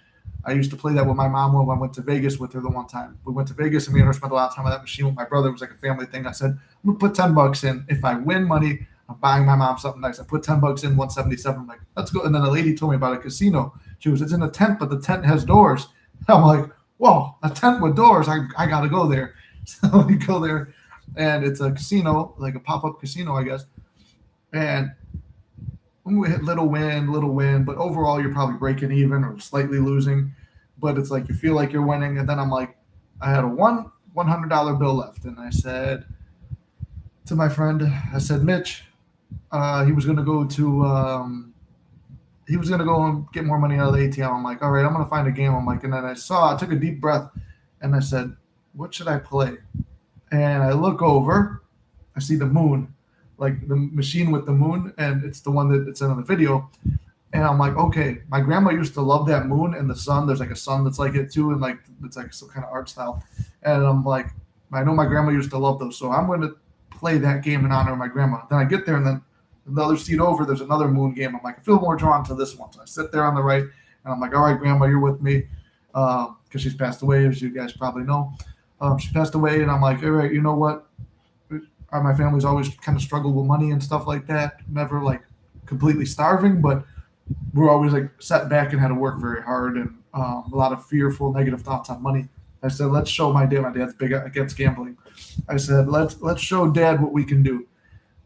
I used to play that with my mom when I went to Vegas with her the one time. We went to Vegas and me and her spent a lot of time on that machine with my brother. It was like a family thing. I said, I'm gonna put $10 in. If I win money, I'm buying my mom something nice. I put $10 in, 177. I'm like, let's go. And then the lady told me about a casino. She was, it's in a tent, but the tent has doors. I'm like, whoa, a tent with doors. I gotta go there. So we go there, and it's a casino, like a pop-up casino, I guess. And we hit little win, but overall you're probably breaking even or slightly losing. But it's like you feel like you're winning. And then I'm like, I had a $100 bill left, and I said to my friend, I said, Mitch, he was gonna go and get more money out of the ATM. I'm like, all right, I'm gonna find a game. I'm like, and then I took a deep breath, and I said, what should I play? And I look over, I see the moon, like the machine with the moon, and it's the one that it's in the video. And I'm like, okay, my grandma used to love that moon and the sun. There's like a sun that's like it too, and like it's like some kind of art style. And I'm like, I know my grandma used to love those, so I'm going to play that game in honor of my grandma. Then I get there, and then the other seat over, there's another moon game. I'm like, I feel more drawn to this one. So I sit there on the right, and I'm like, all right, grandma, you're with me, because she's passed away, as you guys probably know. She passed away, and I'm like, all right, you know what? My family's always kind of struggled with money and stuff like that. Never like completely starving, but we're always like sat back and had to work very hard, and a lot of fearful, negative thoughts on money. I said, let's show my dad. My dad's big against gambling. I said, let's show Dad what we can do.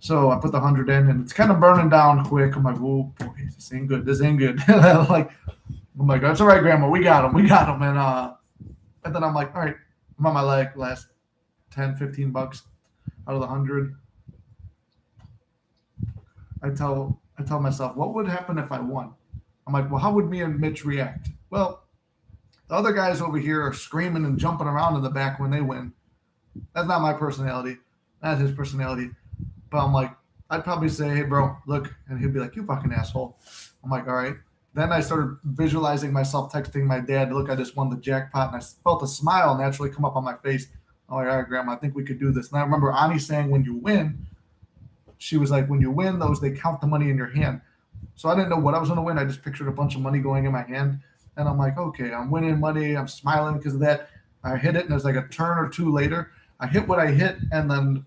So I put the 100 in, and it's kind of burning down quick. I'm like, oh boy, this ain't good. This ain't good. Like, I'm like, that's all right, Grandma. We got him. We got him. And then I'm like, all right, I'm on my leg. Last 10, $15 out of the 100. I tell myself, what would happen if I won? I'm like, well, how would me and Mitch react? Well, the other guys over here are screaming and jumping around in the back when they win. That's not my personality. That's his personality. But I'm like, I'd probably say, hey, bro, look. And he'd be like, you fucking asshole. I'm like, all right. Then I started visualizing myself texting my dad, look, I just won the jackpot. And I felt a smile naturally come up on my face. I'm like, all right, Grandma, I think we could do this. And I remember Ani saying, when you win, she was like, when you win, they count the money in your hand. So I didn't know what I was going to win. I just pictured a bunch of money going in my hand. And I'm like, okay, I'm winning money. I'm smiling because of that. I hit it, and there's like a turn or two later. I hit what I hit, and then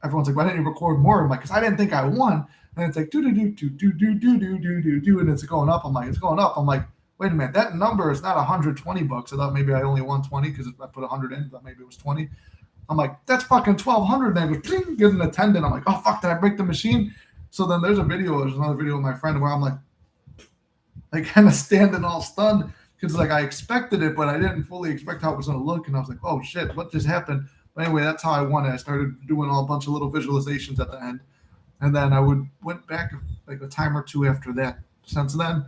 everyone's like, why didn't you record more? I'm like, because I didn't think I won. And it's like, do, do, do, do, do, do, do, do, do, do, do, and it's going up. I'm like, it's going up. I'm like, wait a minute, that number is not $120. I thought maybe I only won 20 because I put 100 in, but maybe it was 20. I'm like, that's fucking 1,200. And I go, get an attendant. I'm like, oh, fuck, did I break the machine? So then there's another video of my friend where I'm like kind of standing all stunned because like I expected it, but I didn't fully expect how it was going to look. And I was like, oh shit, what just happened? But anyway, that's how I won it. I started doing a bunch of little visualizations at the end. And then I went back like a time or two after that since then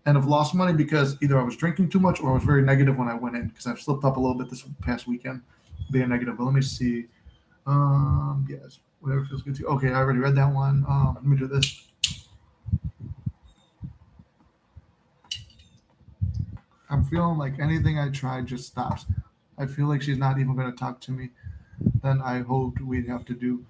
and have lost money because either I was drinking too much or I was very negative when I went in because I've slipped up a little bit this past weekend being negative. But let me see. Yes, whatever feels good to you. Okay, I already read that one. Let me do this. I'm feeling like anything I try just stops. I feel like she's not even going to talk to me. Then I hoped we'd have to do.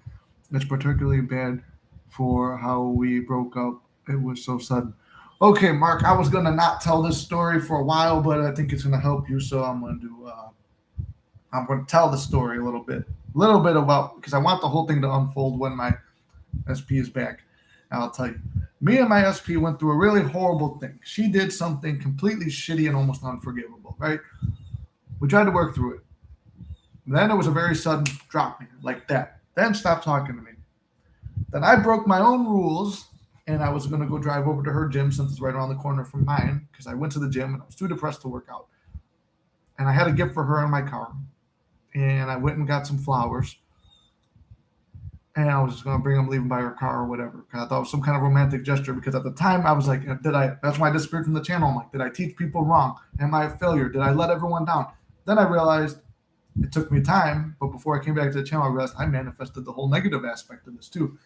It's particularly bad for how we broke up. It was so sudden. Okay, Mark, I was gonna not tell this story for a while, but I think it's gonna help you, so I'm gonna tell the story a little bit about because I want the whole thing to unfold when my SP is back. And I'll tell you, me and my SP went through a really horrible thing. She did something completely shitty and almost unforgivable. Right? We tried to work through it. Then it was a very sudden drop me like that. Then stopped talking to me. Then I broke my own rules and I was going to go drive over to her gym since it's right around the corner from mine because I went to the gym and I was too depressed to work out. And I had a gift for her in my car. And I went and got some flowers. And I was just going to bring them, leave them by her car or whatever. Because I thought it was some kind of romantic gesture because at the time I was like, that's why I disappeared from the channel. I'm like, did I teach people wrong? Am I a failure? Did I let everyone down? Then I realized it took me time, but before I came back to the channel, I realized I manifested the whole negative aspect of this too.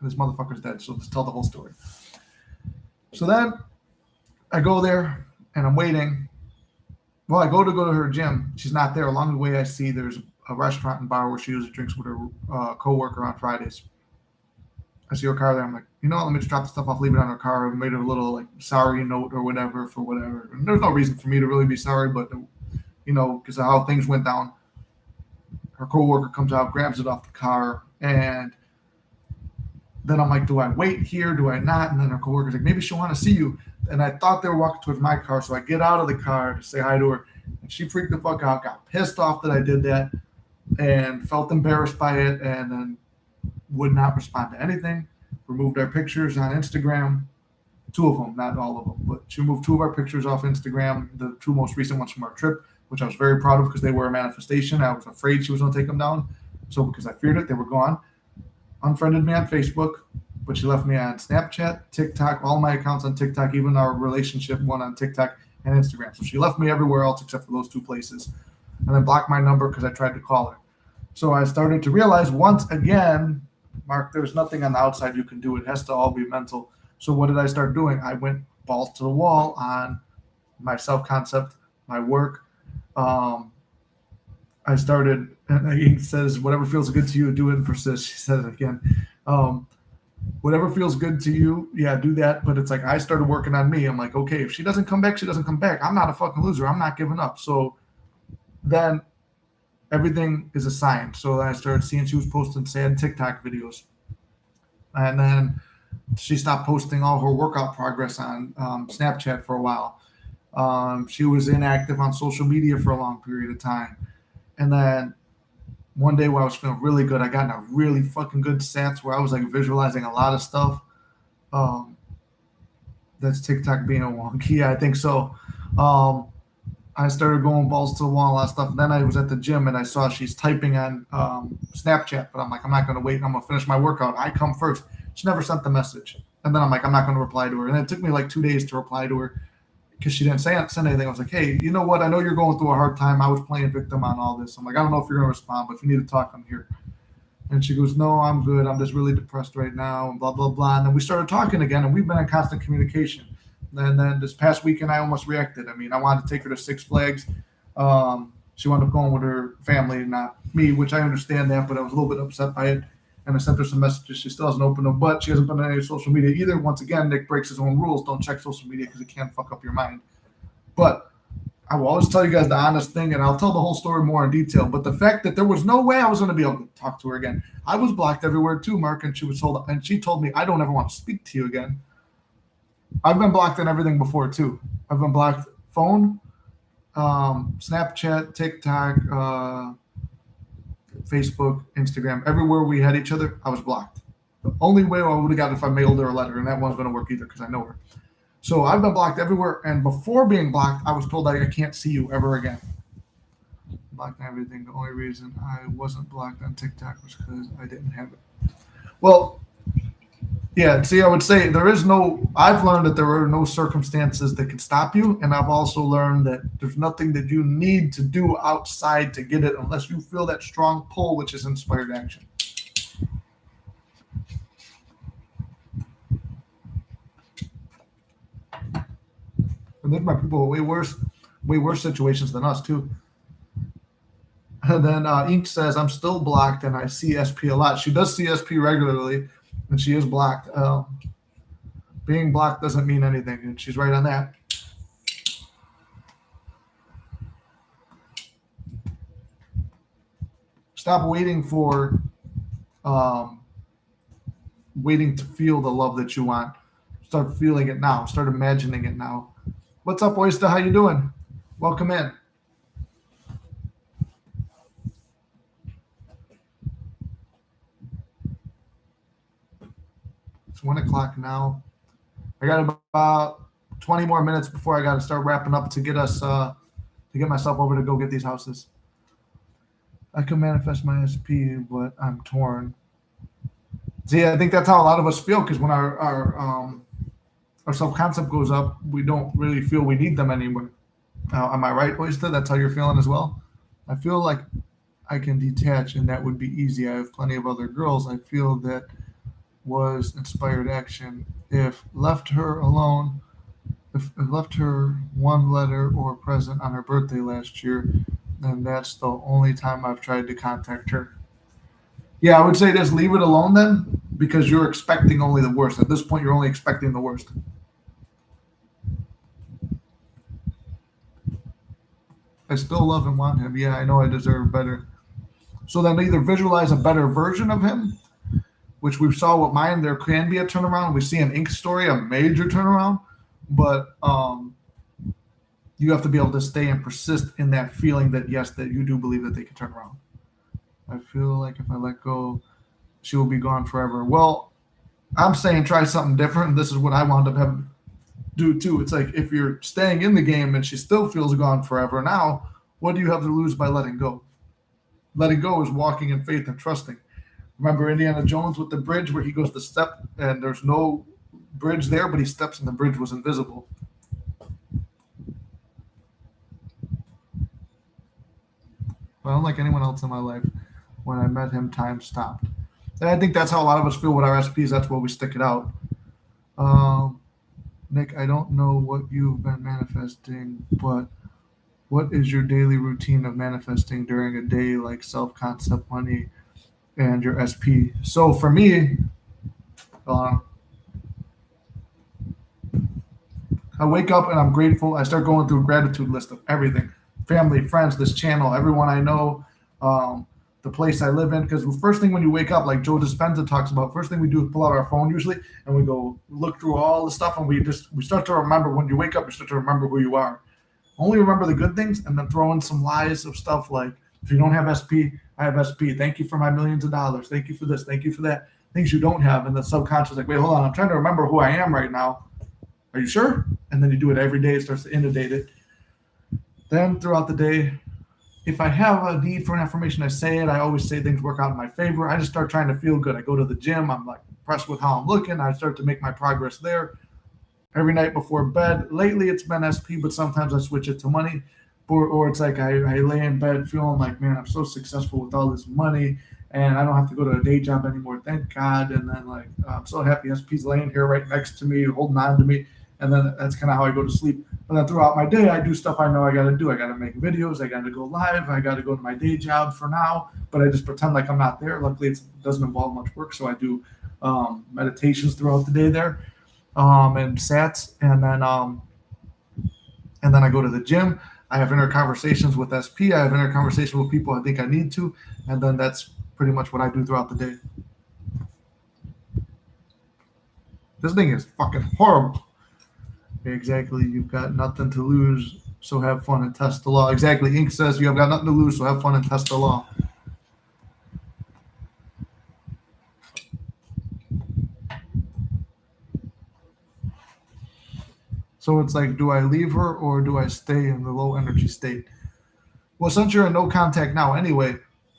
This motherfucker's dead, so let's tell the whole story. So then I go there and I'm waiting. Well, I go to her gym. She's not there. Along the way, I see there's a restaurant and bar where she usually drinks with her coworker on Fridays. I see her car there. I'm like, let me just drop the stuff off, leave it on her car. I made her a little like sorry note or whatever for whatever. And there's no reason for me to really be sorry, but because of how things went down. Her coworker comes out, grabs it off the car, and then I'm like, do I wait here? Do I not? And then her coworker's like, maybe she'll want to see you. And I thought they were walking towards my car, so I get out of the car to say hi to her. And she freaked the fuck out, got pissed off that I did that, and felt embarrassed by it, and then would not respond to anything. Removed our pictures on Instagram. 2 of them, not all of them, but she removed 2 of our pictures off Instagram, the 2 most recent ones from our trip, which I was very proud of because they were a manifestation. I was afraid she was going to take them down. So because I feared it, they were gone. Unfriended me on Facebook, but she left me on Snapchat, TikTok, all my accounts on TikTok, even our relationship one on TikTok and Instagram. So she left me everywhere else except for those 2 places. And then blocked my number because I tried to call her. So I started to realize once again, Mark, there's nothing on the outside you can do. It has to all be mental. So what did I start doing? I went balls to the wall on my self-concept, my work. I started, and he says, whatever feels good to you, do it and persist. She said it again. Whatever feels good to you, yeah, do that. But it's like I started working on me. I'm like, okay, if she doesn't come back, she doesn't come back. I'm not a fucking loser. I'm not giving up. So then everything is a sign. So I started seeing she was posting sad TikTok videos. And then she stopped posting all her workout progress on Snapchat for a while. She was inactive on social media for a long period of time. And then one day where I was feeling really good. I got in a really fucking good stats where I was like visualizing a lot of stuff. Um, that's TikTok being wonky. Yeah, I think so. Um, I started going balls to the wall, a lot of stuff. Then I was at the gym and I saw she's typing on Snapchat, but I'm like, I'm not going to wait. I'm going to finish my workout. I come first. She never sent the message. And then I'm like, I'm not going to reply to her. And it took me like 2 days to reply to her because she didn't send anything. I was like, hey, you know what? I know you're going through a hard time. I was playing victim on all this. I'm like, I don't know if you're going to respond, but if you need to talk, I'm here. And she goes, no, I'm good. I'm just really depressed right now, and blah, blah, blah. And then we started talking again, and we've been in constant communication. And then this past weekend, I almost reacted. I mean, I wanted to take her to Six Flags. She wound up going with her family, not me, which I understand that, but I was a little bit upset by it. And I sent her some messages. She still hasn't opened them, but she hasn't been on any social media either. Once again, Nick breaks his own rules. Don't check social media because it can fuck up your mind. But I will always tell you guys the honest thing, and I'll tell the whole story more in detail. But the fact that there was no way I was going to be able to talk to her again. I was blocked everywhere too, Mark, and she told me, I don't ever want to speak to you again. I've been blocked on everything before too. I've been blocked phone, Snapchat, TikTok, Facebook, Instagram. Everywhere we had each other, I was blocked. The only way I would have got it if I mailed her a letter, and that wasn't going to work either because I know her. So I've been blocked everywhere, and before being blocked, I was told that I can't see you ever again. Blocked everything. The only reason I wasn't blocked on TikTok was because I didn't have it. Well, yeah, see, I would say I've learned that there are no circumstances that can stop you, and I've also learned that there's nothing that you need to do outside to get it unless you feel that strong pull, which is inspired action. And there's my people way worse situations than us too. And then Ink says, I'm still blocked and I see SP a lot. She does see SP regularly, and she is blocked. Being blocked doesn't mean anything, and she's right on that. Stop waiting waiting to feel the love that you want. Start feeling it now. Start imagining it now. What's up, Oyster? How you doing? Welcome in. It's 1 o'clock now. I got about 20 more minutes before I got to start wrapping up to get myself over to go get these houses. I can manifest my SP, but I'm torn. See, I think that's how a lot of us feel because when our self-concept goes up, we don't really feel we need them anymore. Am I right, Oyster? That's how you're feeling as well? I feel like I can detach, and that would be easy. I have plenty of other girls. I feel that was inspired action. If left her alone, if left her one letter or present on her birthday last year, then that's the only time I've tried to contact her. Yeah, I would say just leave it alone then, because you're expecting only the worst. At this point, you're only expecting the worst. I still love and want him. Yeah, I know I deserve better. So then either visualize a better version of him, which we saw with mine. There can be a turnaround. We see an Ink story, a major turnaround, but you have to be able to stay and persist in that feeling that, yes, that you do believe that they can turn around. I feel like if I let go, she will be gone forever. Well, I'm saying try something different. This is what I wound up having to do too. It's like if you're staying in the game and she still feels gone forever, now what do you have to lose by letting go? Letting go is walking in faith and trusting. Remember Indiana Jones with the bridge where he goes to step and there's no bridge there, but he steps and the bridge was invisible. But unlike anyone else in my life, when I met him, time stopped. And I think that's how a lot of us feel with our SPs. That's why we stick it out. Nick, I don't know what you've been manifesting, but what is your daily routine of manifesting during a day like self-concept, money, and your SP? So for me, I wake up and I'm grateful. I start going through a gratitude list of everything. Family, friends, this channel, everyone I know, the place I live in. Because the first thing when you wake up, like Joe Dispenza talks about, first thing we do is pull out our phone usually, and we go look through all the stuff, and we start to remember. When you wake up, you start to remember who you are. Only remember the good things, and then throw in some lies of stuff like, if you don't have SP, I have SP. Thank you for my millions of dollars. Thank you for this. Thank you for that. Things you don't have. And the subconscious is like, wait, hold on. I'm trying to remember who I am right now. Are you sure? And then you do it every day. It starts to inundate it. Then throughout the day, if I have a need for an affirmation, I say it. I always say things work out in my favor. I just start trying to feel good. I go to the gym. I'm like impressed with how I'm looking. I start to make my progress there. Every night before bed. Lately, it's been SP, but sometimes I switch it to money. Or it's like I lay in bed feeling like, man, I'm so successful with all this money and I don't have to go to a day job anymore. Thank God. And then, like, I'm so happy SP's laying here right next to me, holding on to me. And then that's kind of how I go to sleep. But then throughout my day, I do stuff I know I got to do. I got to make videos. I got to go live. I got to go to my day job for now. But I just pretend like I'm not there. Luckily, it doesn't involve much work. So I do meditations throughout the day there. And sats, and then I go to the gym. I have inner conversations with SP. I have inner conversations with people I think I need to, and then that's pretty much what I do throughout the day. This thing is fucking horrible. Exactly. You've got nothing to lose, so have fun and test the law. Exactly. Ink says you have got nothing to lose, so have fun and test the law. So it's like, do I leave her or do I stay in the low energy state? Well, since you're in no contact now anyway,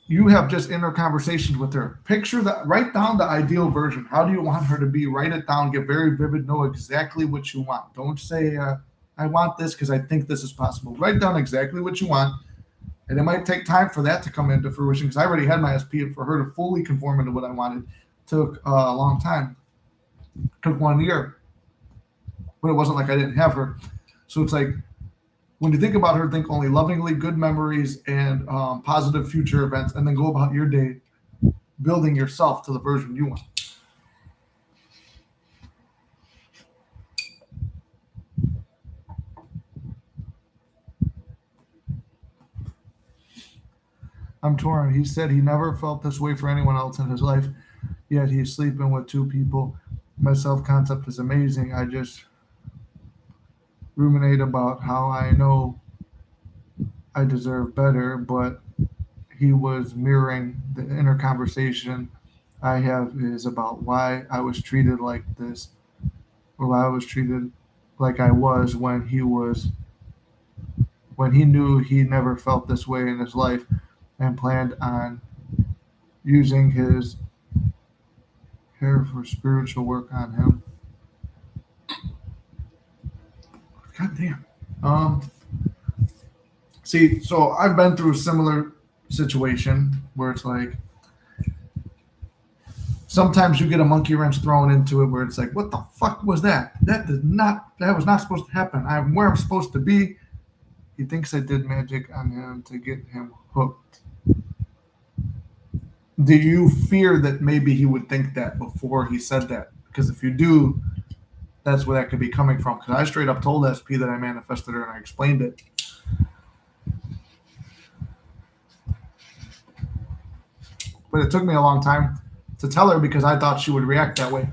you have just inner conversations with her. Picture that, write down the ideal version. How do you want her to be? Write it down, get very vivid, know exactly what you want. Don't say, I want this because I think this is possible. Write down exactly what you want. And it might take time for that to come into fruition because I already had my SP, and for her to fully conform into what I wanted took a long time. Took 1 year. But it wasn't like I didn't have her. So it's like, when you think about her, think only lovingly, good memories, and positive future events, and then go about your day building yourself to the version you want. I'm torn. He said he never felt this way for anyone else in his life, yet he's sleeping with 2 people. My self-concept is amazing. I just ruminate about how I know I deserve better, but he was mirroring the inner conversation I have is about why I was treated like this, or why I was treated like I was when he knew he never felt this way in his life and planned on using his hair for spiritual work on him. God damn. See, so I've been through a similar situation where it's like sometimes you get a monkey wrench thrown into it where it's like, what the fuck was that? That was not supposed to happen. I'm where I'm supposed to be. He thinks I did magic on him to get him hooked. Do you fear that maybe he would think that before he said that? Because if you do, that's where that could be coming from. Because I straight up told SP that I manifested her and I explained it. But it took me a long time to tell her because I thought she would react that way.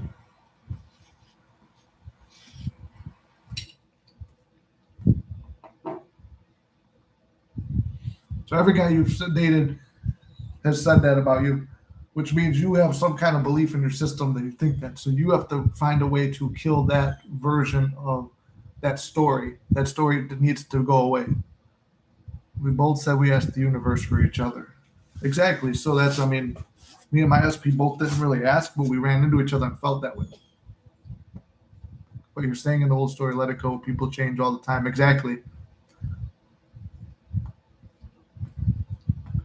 So every guy you've dated has said that about you, which means you have some kind of belief in your system that you think that. So you have to find a way to kill that version of that story. That story that needs to go away. We both said we asked the universe for each other. Exactly. So that's, I mean, me and my SP both didn't really ask, but we ran into each other and felt that way. But you're saying in the old story, let it go. People change all the time. Exactly.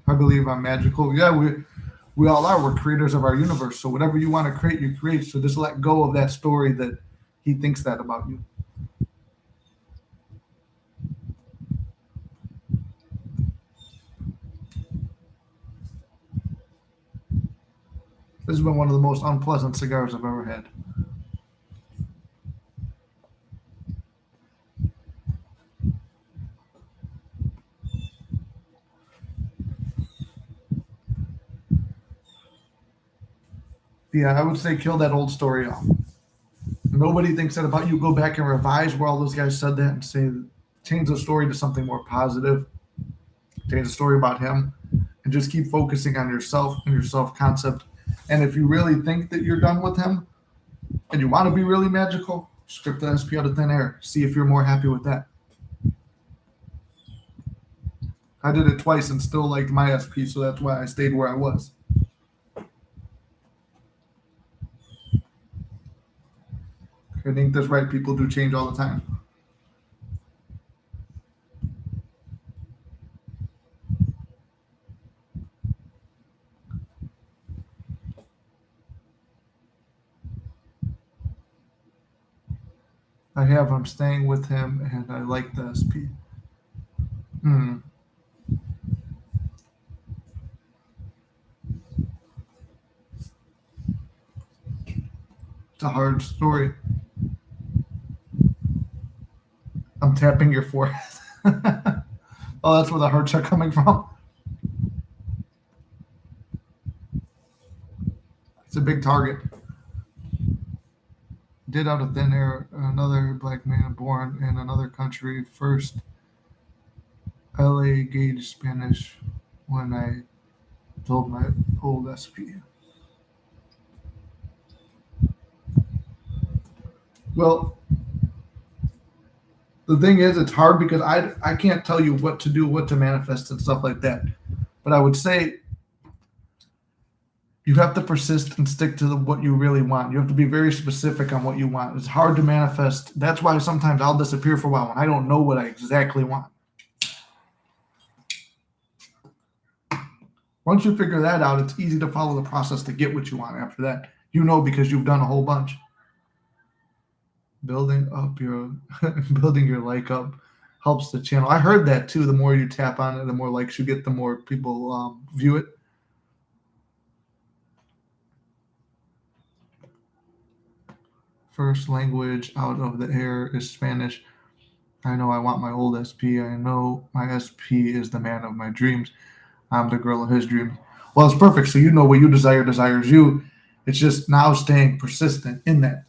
I believe I'm magical. Yeah, we all are. We're creators of our universe. So whatever you want to create, you create. So just let go of that story that he thinks that about you. This has been one of the most unpleasant cigars I've ever had. Yeah, I would say kill that old story off. Nobody thinks that about you. Go back and revise where all those guys said that and say, change the story to something more positive. Change the story about him and just keep focusing on yourself and your self concept. And if you really think that you're done with him and you want to be really magical, script the SP out of thin air. See if you're more happy with that. I did it twice and still liked my SP, so that's why I stayed where I was. I think that's right. People do change all the time. I have. I'm staying with him, and I like the SP. Hmm. It's a hard story. I'm tapping your forehead. Oh, that's where the hearts are coming from. It's a big target. Did out of thin air, another black man born in another country. First, LA Gauge Spanish when I told my old SP. Well, the thing is, it's hard because I can't tell you what to do, what to manifest, and stuff like that. But I would say you have to persist and stick to what you really want. You have to be very specific on what you want. It's hard to manifest. That's why sometimes I'll disappear for a while when I don't know what I exactly want. Once you figure that out, it's easy to follow the process to get what you want after that. You know because you've done a whole bunch. Building up your building your like up helps the channel. I heard that too. The more you tap on it, the more likes you get, the more people view it. First language out of the air is Spanish. I know I want my old SP. I know my SP is the man of my dreams. I'm the girl of his dreams. Well, it's perfect. So you know what you desire desires you. It's just now staying persistent in that.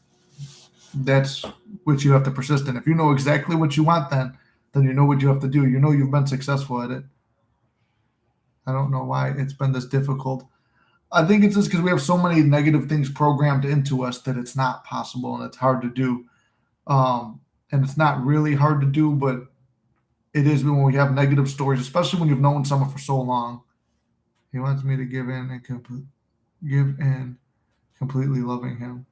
That's what you have to persist in. If you know exactly what you want, then you know what you have to do. You know you've been successful at it. I don't know why it's been this difficult. I think it's just because we have so many negative things programmed into us that it's not possible and it's hard to do. And it's not really hard to do, but it is when we have negative stories, especially when you've known someone for so long. He wants me to give in and give in, completely loving him.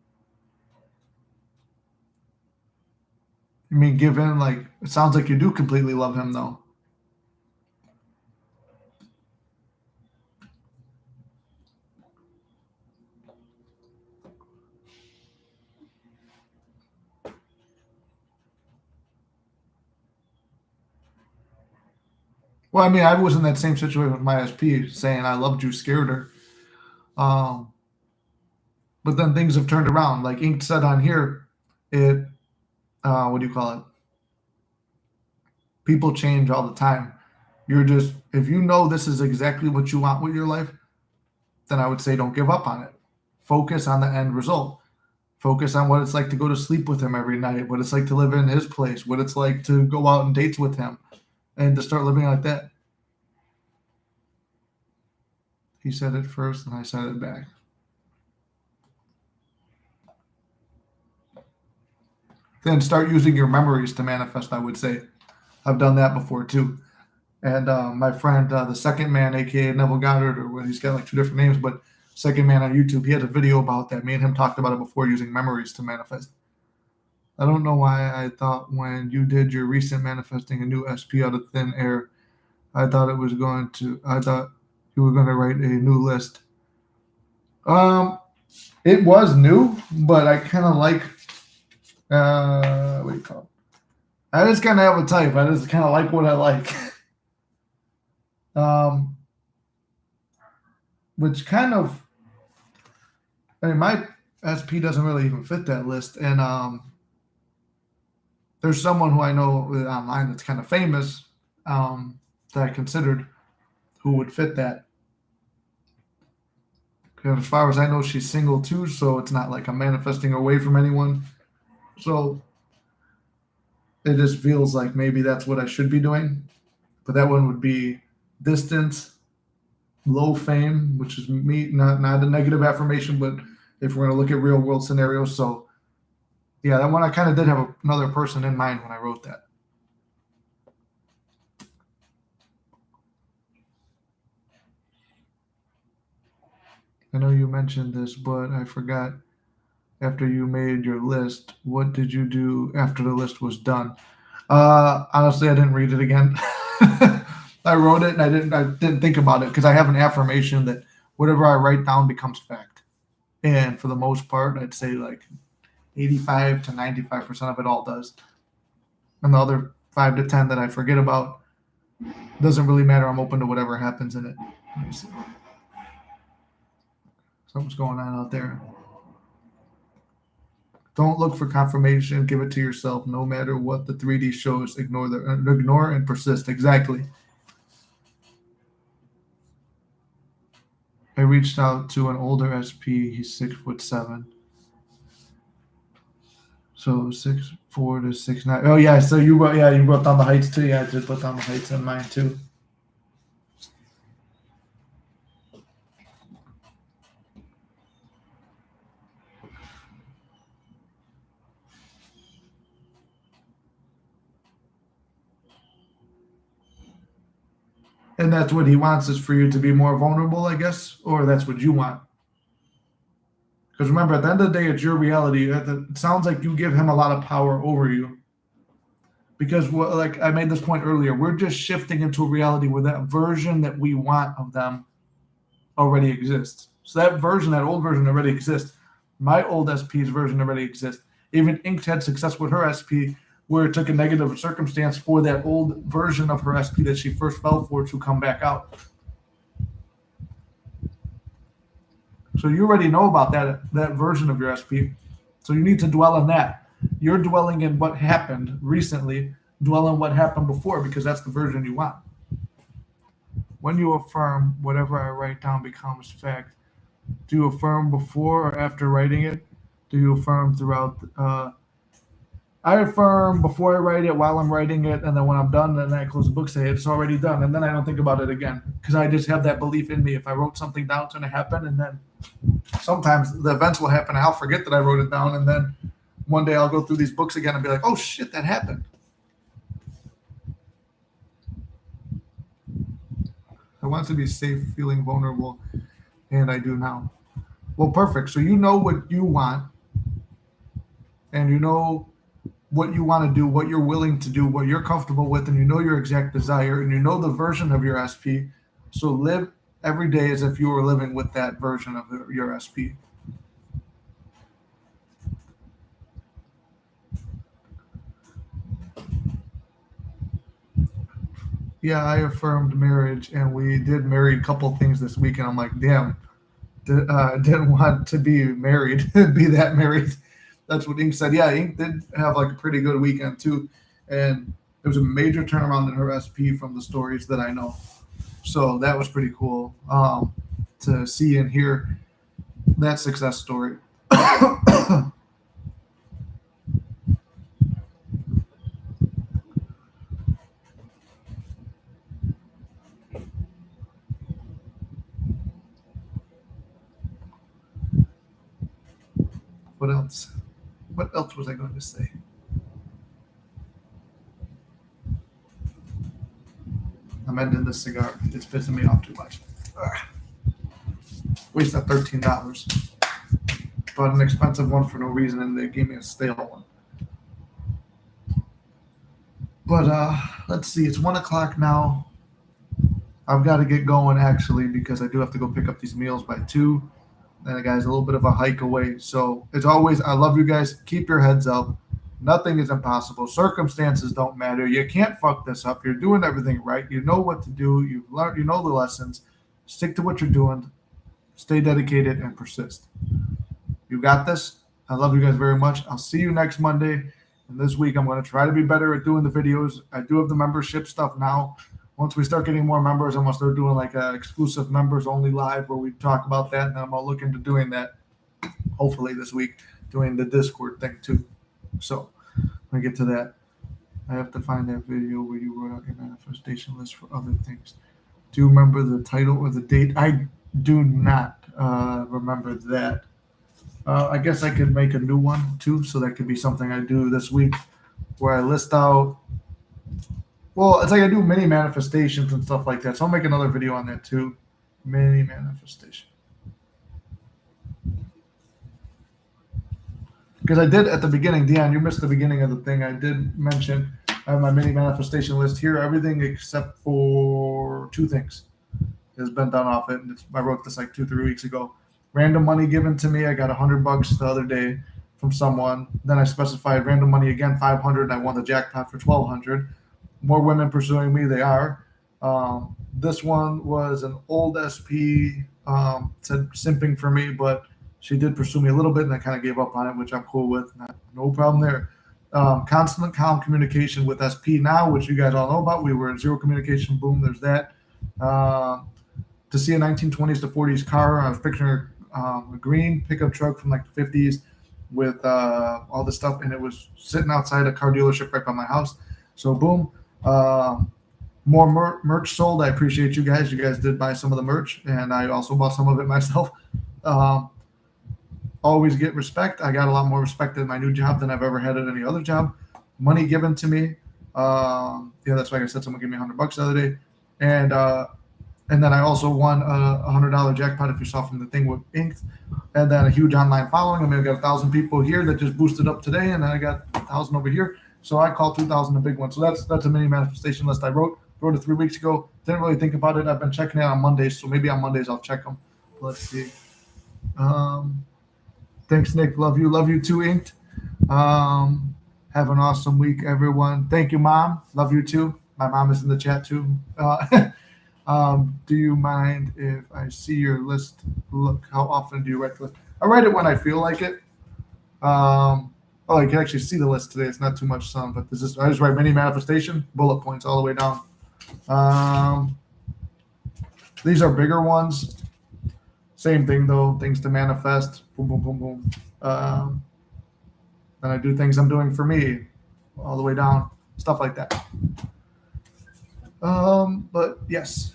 You mean give in? Like it sounds like you do completely love him, though. Well, I mean, I was in that same situation with my SP, saying I loved you, scared her. Um, but then things have turned around. Like Ink said on here, it what do you call it? People change all the time. You're just if you know this is exactly what you want with your life, then I would say don't give up on it. Focus on the end result. Focus on what it's like to go to sleep with him every night, what it's like to live in his place, what it's like to go out on dates with him, and to start living like that. He said it first, and I said it back. Then start using your memories to manifest, I would say. I've done that before too. And my friend, the second man, aka Neville Goddard, or what he's got like two different names, but second man on YouTube, he had a video about that. Me and him talked about it before using memories to manifest. I don't know why I thought when you did your recent manifesting a new SP out of thin air, I thought you were going to write a new list. It was new, but I kind of like, what do you call it? I just kind of have a type. I just kind of like what I like. Which kind of, I mean, my SP doesn't really even fit that list. And there's someone who I know online that's kind of famous that I considered who would fit that. And as far as I know, she's single too, so it's not like I'm manifesting away from anyone. So it just feels like maybe that's what I should be doing. But that one would be distance, low fame, which is me, not a negative affirmation, but if we're going to look at real world scenarios. So yeah, that one I kind of did have another person in mind when I wrote that. I know you mentioned this, but I forgot. After you made your list, what did you do after the list was done? Honestly, I didn't read it again. I wrote it and I didn't think about it because I have an affirmation that whatever I write down becomes fact. And for the most part, I'd say like 85 to 95% of it all does. And the other 5 to 10 that I forget about doesn't really matter. I'm open to whatever happens in it. Let me see. Something's going on out there. Don't look for confirmation. Give it to yourself. No matter what the 3D shows, ignore and persist. Exactly. I reached out to an older SP. He's 6'7". So 6'4" to 6'9". Oh yeah. So you wrote down the heights too. Yeah, I did put down the heights in mine too. And that's what he wants, is for you to be more vulnerable, I guess, or that's what you want. Because remember, at the end of the day, it's your reality. It sounds like you give him a lot of power over you. Because, like I made this point earlier, we're just shifting into a reality where that version that we want of them already exists. So that version, that old version, already exists. My old SP's version already exists. Even Inked had success with her SP, where it took a negative circumstance for that old version of her SP that she first fell for to come back out. So you already know about that version of your SP. So you need to dwell on that. You're dwelling in what happened recently. Dwell on what happened before, because that's the version you want. When you affirm, whatever I write down becomes fact. Do you affirm before or after writing it? Do you affirm throughout? I affirm before I write it, while I'm writing it, and then when I'm done, then I close the book, say it's already done, and then I don't think about it again because I just have that belief in me. If I wrote something down, it's going to happen, and then sometimes the events will happen. I'll forget that I wrote it down, and then one day I'll go through these books again and be like, "Oh shit, that happened." I want to be safe, feeling vulnerable, and I do now. Well, perfect. So you know what you want, and you know what you want to do, what you're willing to do, what you're comfortable with, and you know your exact desire, and you know the version of your SP. So live every day as if you were living with that version of your SP. Yeah, I affirmed marriage, and we did marry a couple things this week, and I'm like, damn, didn't want to be married, be that married. That's what Ink said. Yeah, Ink did have like a pretty good weekend too, and there was a major turnaround in her SP from the stories that I know. So that was pretty cool to see and hear that success story. What else? What else was I going to say? I'm ending this cigar. It's pissing me off too much. Waste that $13. Bought an expensive one for no reason, and they gave me a stale one. But let's see. It's 1 o'clock now. I've got to get going actually because I do have to go pick up these meals by 2. And the guy's a little bit of a hike away. So as always, I love you guys. Keep your heads up. Nothing is impossible. Circumstances don't matter. You can't fuck this up. You're doing everything right. You know what to do. You've learned. You know the lessons. Stick to what you're doing. Stay dedicated and persist. You got this. I love you guys very much. I'll see you next Monday. And this week, I'm going to try to be better at doing the videos. I do have the membership stuff now. Once we start getting more members, I'm going to start doing like a exclusive members only live where we talk about that. And then I'm going to look into doing that hopefully this week, doing the Discord thing too. So when I get to that, I have to find that video where you wrote out your manifestation list for other things. Do you remember the title or the date? I do not remember that. I guess I could make a new one too, so that could be something I do this week where I list out. Well, it's like I do mini manifestations and stuff like that. So I'll make another video on that too. Mini manifestation. Because I did at the beginning, Dion, you missed the beginning of the thing. I did mention I have my mini manifestation list here. Everything except for two things has been done off it. I wrote this like 2-3 weeks ago. Random money given to me. I got $100 the other day from someone. Then I specified random money again, 500. And I won the jackpot for 1,200. More women pursuing me. They are. This one was an old SP. Said simping for me, but she did pursue me a little bit, and I kind of gave up on it, which I'm cool with. No problem there. Constant calm communication with SP now, which you guys all know about. We were in zero communication. Boom, there's that. To see a 1920s to 40s car, I was picturing a green pickup truck from like the 50s with all this stuff, and it was sitting outside a car dealership right by my house. So boom. More merch sold. I appreciate you guys. You guys did buy some of the merch, and I also bought some of it myself. Always get respect. I got a lot more respect in my new job than I've ever had at any other job. Money given to me. Yeah, that's why I said someone gave me $100 the other day, and then I also won a $100 jackpot. If you saw from the thing with Inked, and then a huge online following. I mean, I got 1,000 people here that just boosted up today, and then I got 1,000 over here. So I call 2,000 a big one. So that's a mini manifestation list I wrote it 3 weeks ago. Didn't really think about it. I've been checking it on Mondays, so maybe on Mondays I'll check them. Let's see. Thanks, Nick. Love you too, Inked. Have an awesome week, everyone. Thank you, Mom. Love you too. My mom is in the chat too. Do you mind if I see your list? Look, how often do you write the list? I write it when I feel like it. Oh, you can actually see the list today. It's not too much sun, but I just write mini manifestation, bullet points all the way down. These are bigger ones. Same thing though, things to manifest. Boom, boom, boom, boom. Then I do things I'm doing for me, all the way down, stuff like that. But yes.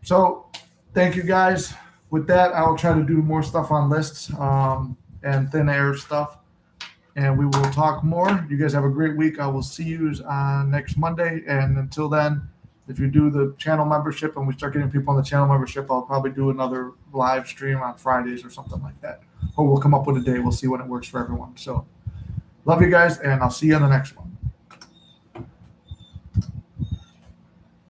So thank you guys. With that, I will try to do more stuff on lists and thin air stuff. And we will talk more. You guys have a great week. I will see you on next Monday. And until then, if you do the channel membership and we start getting people on the channel membership, I'll probably do another live stream on Fridays or something like that. Or we'll come up with a day. We'll see when it works for everyone. So love you guys, and I'll see you on the next one.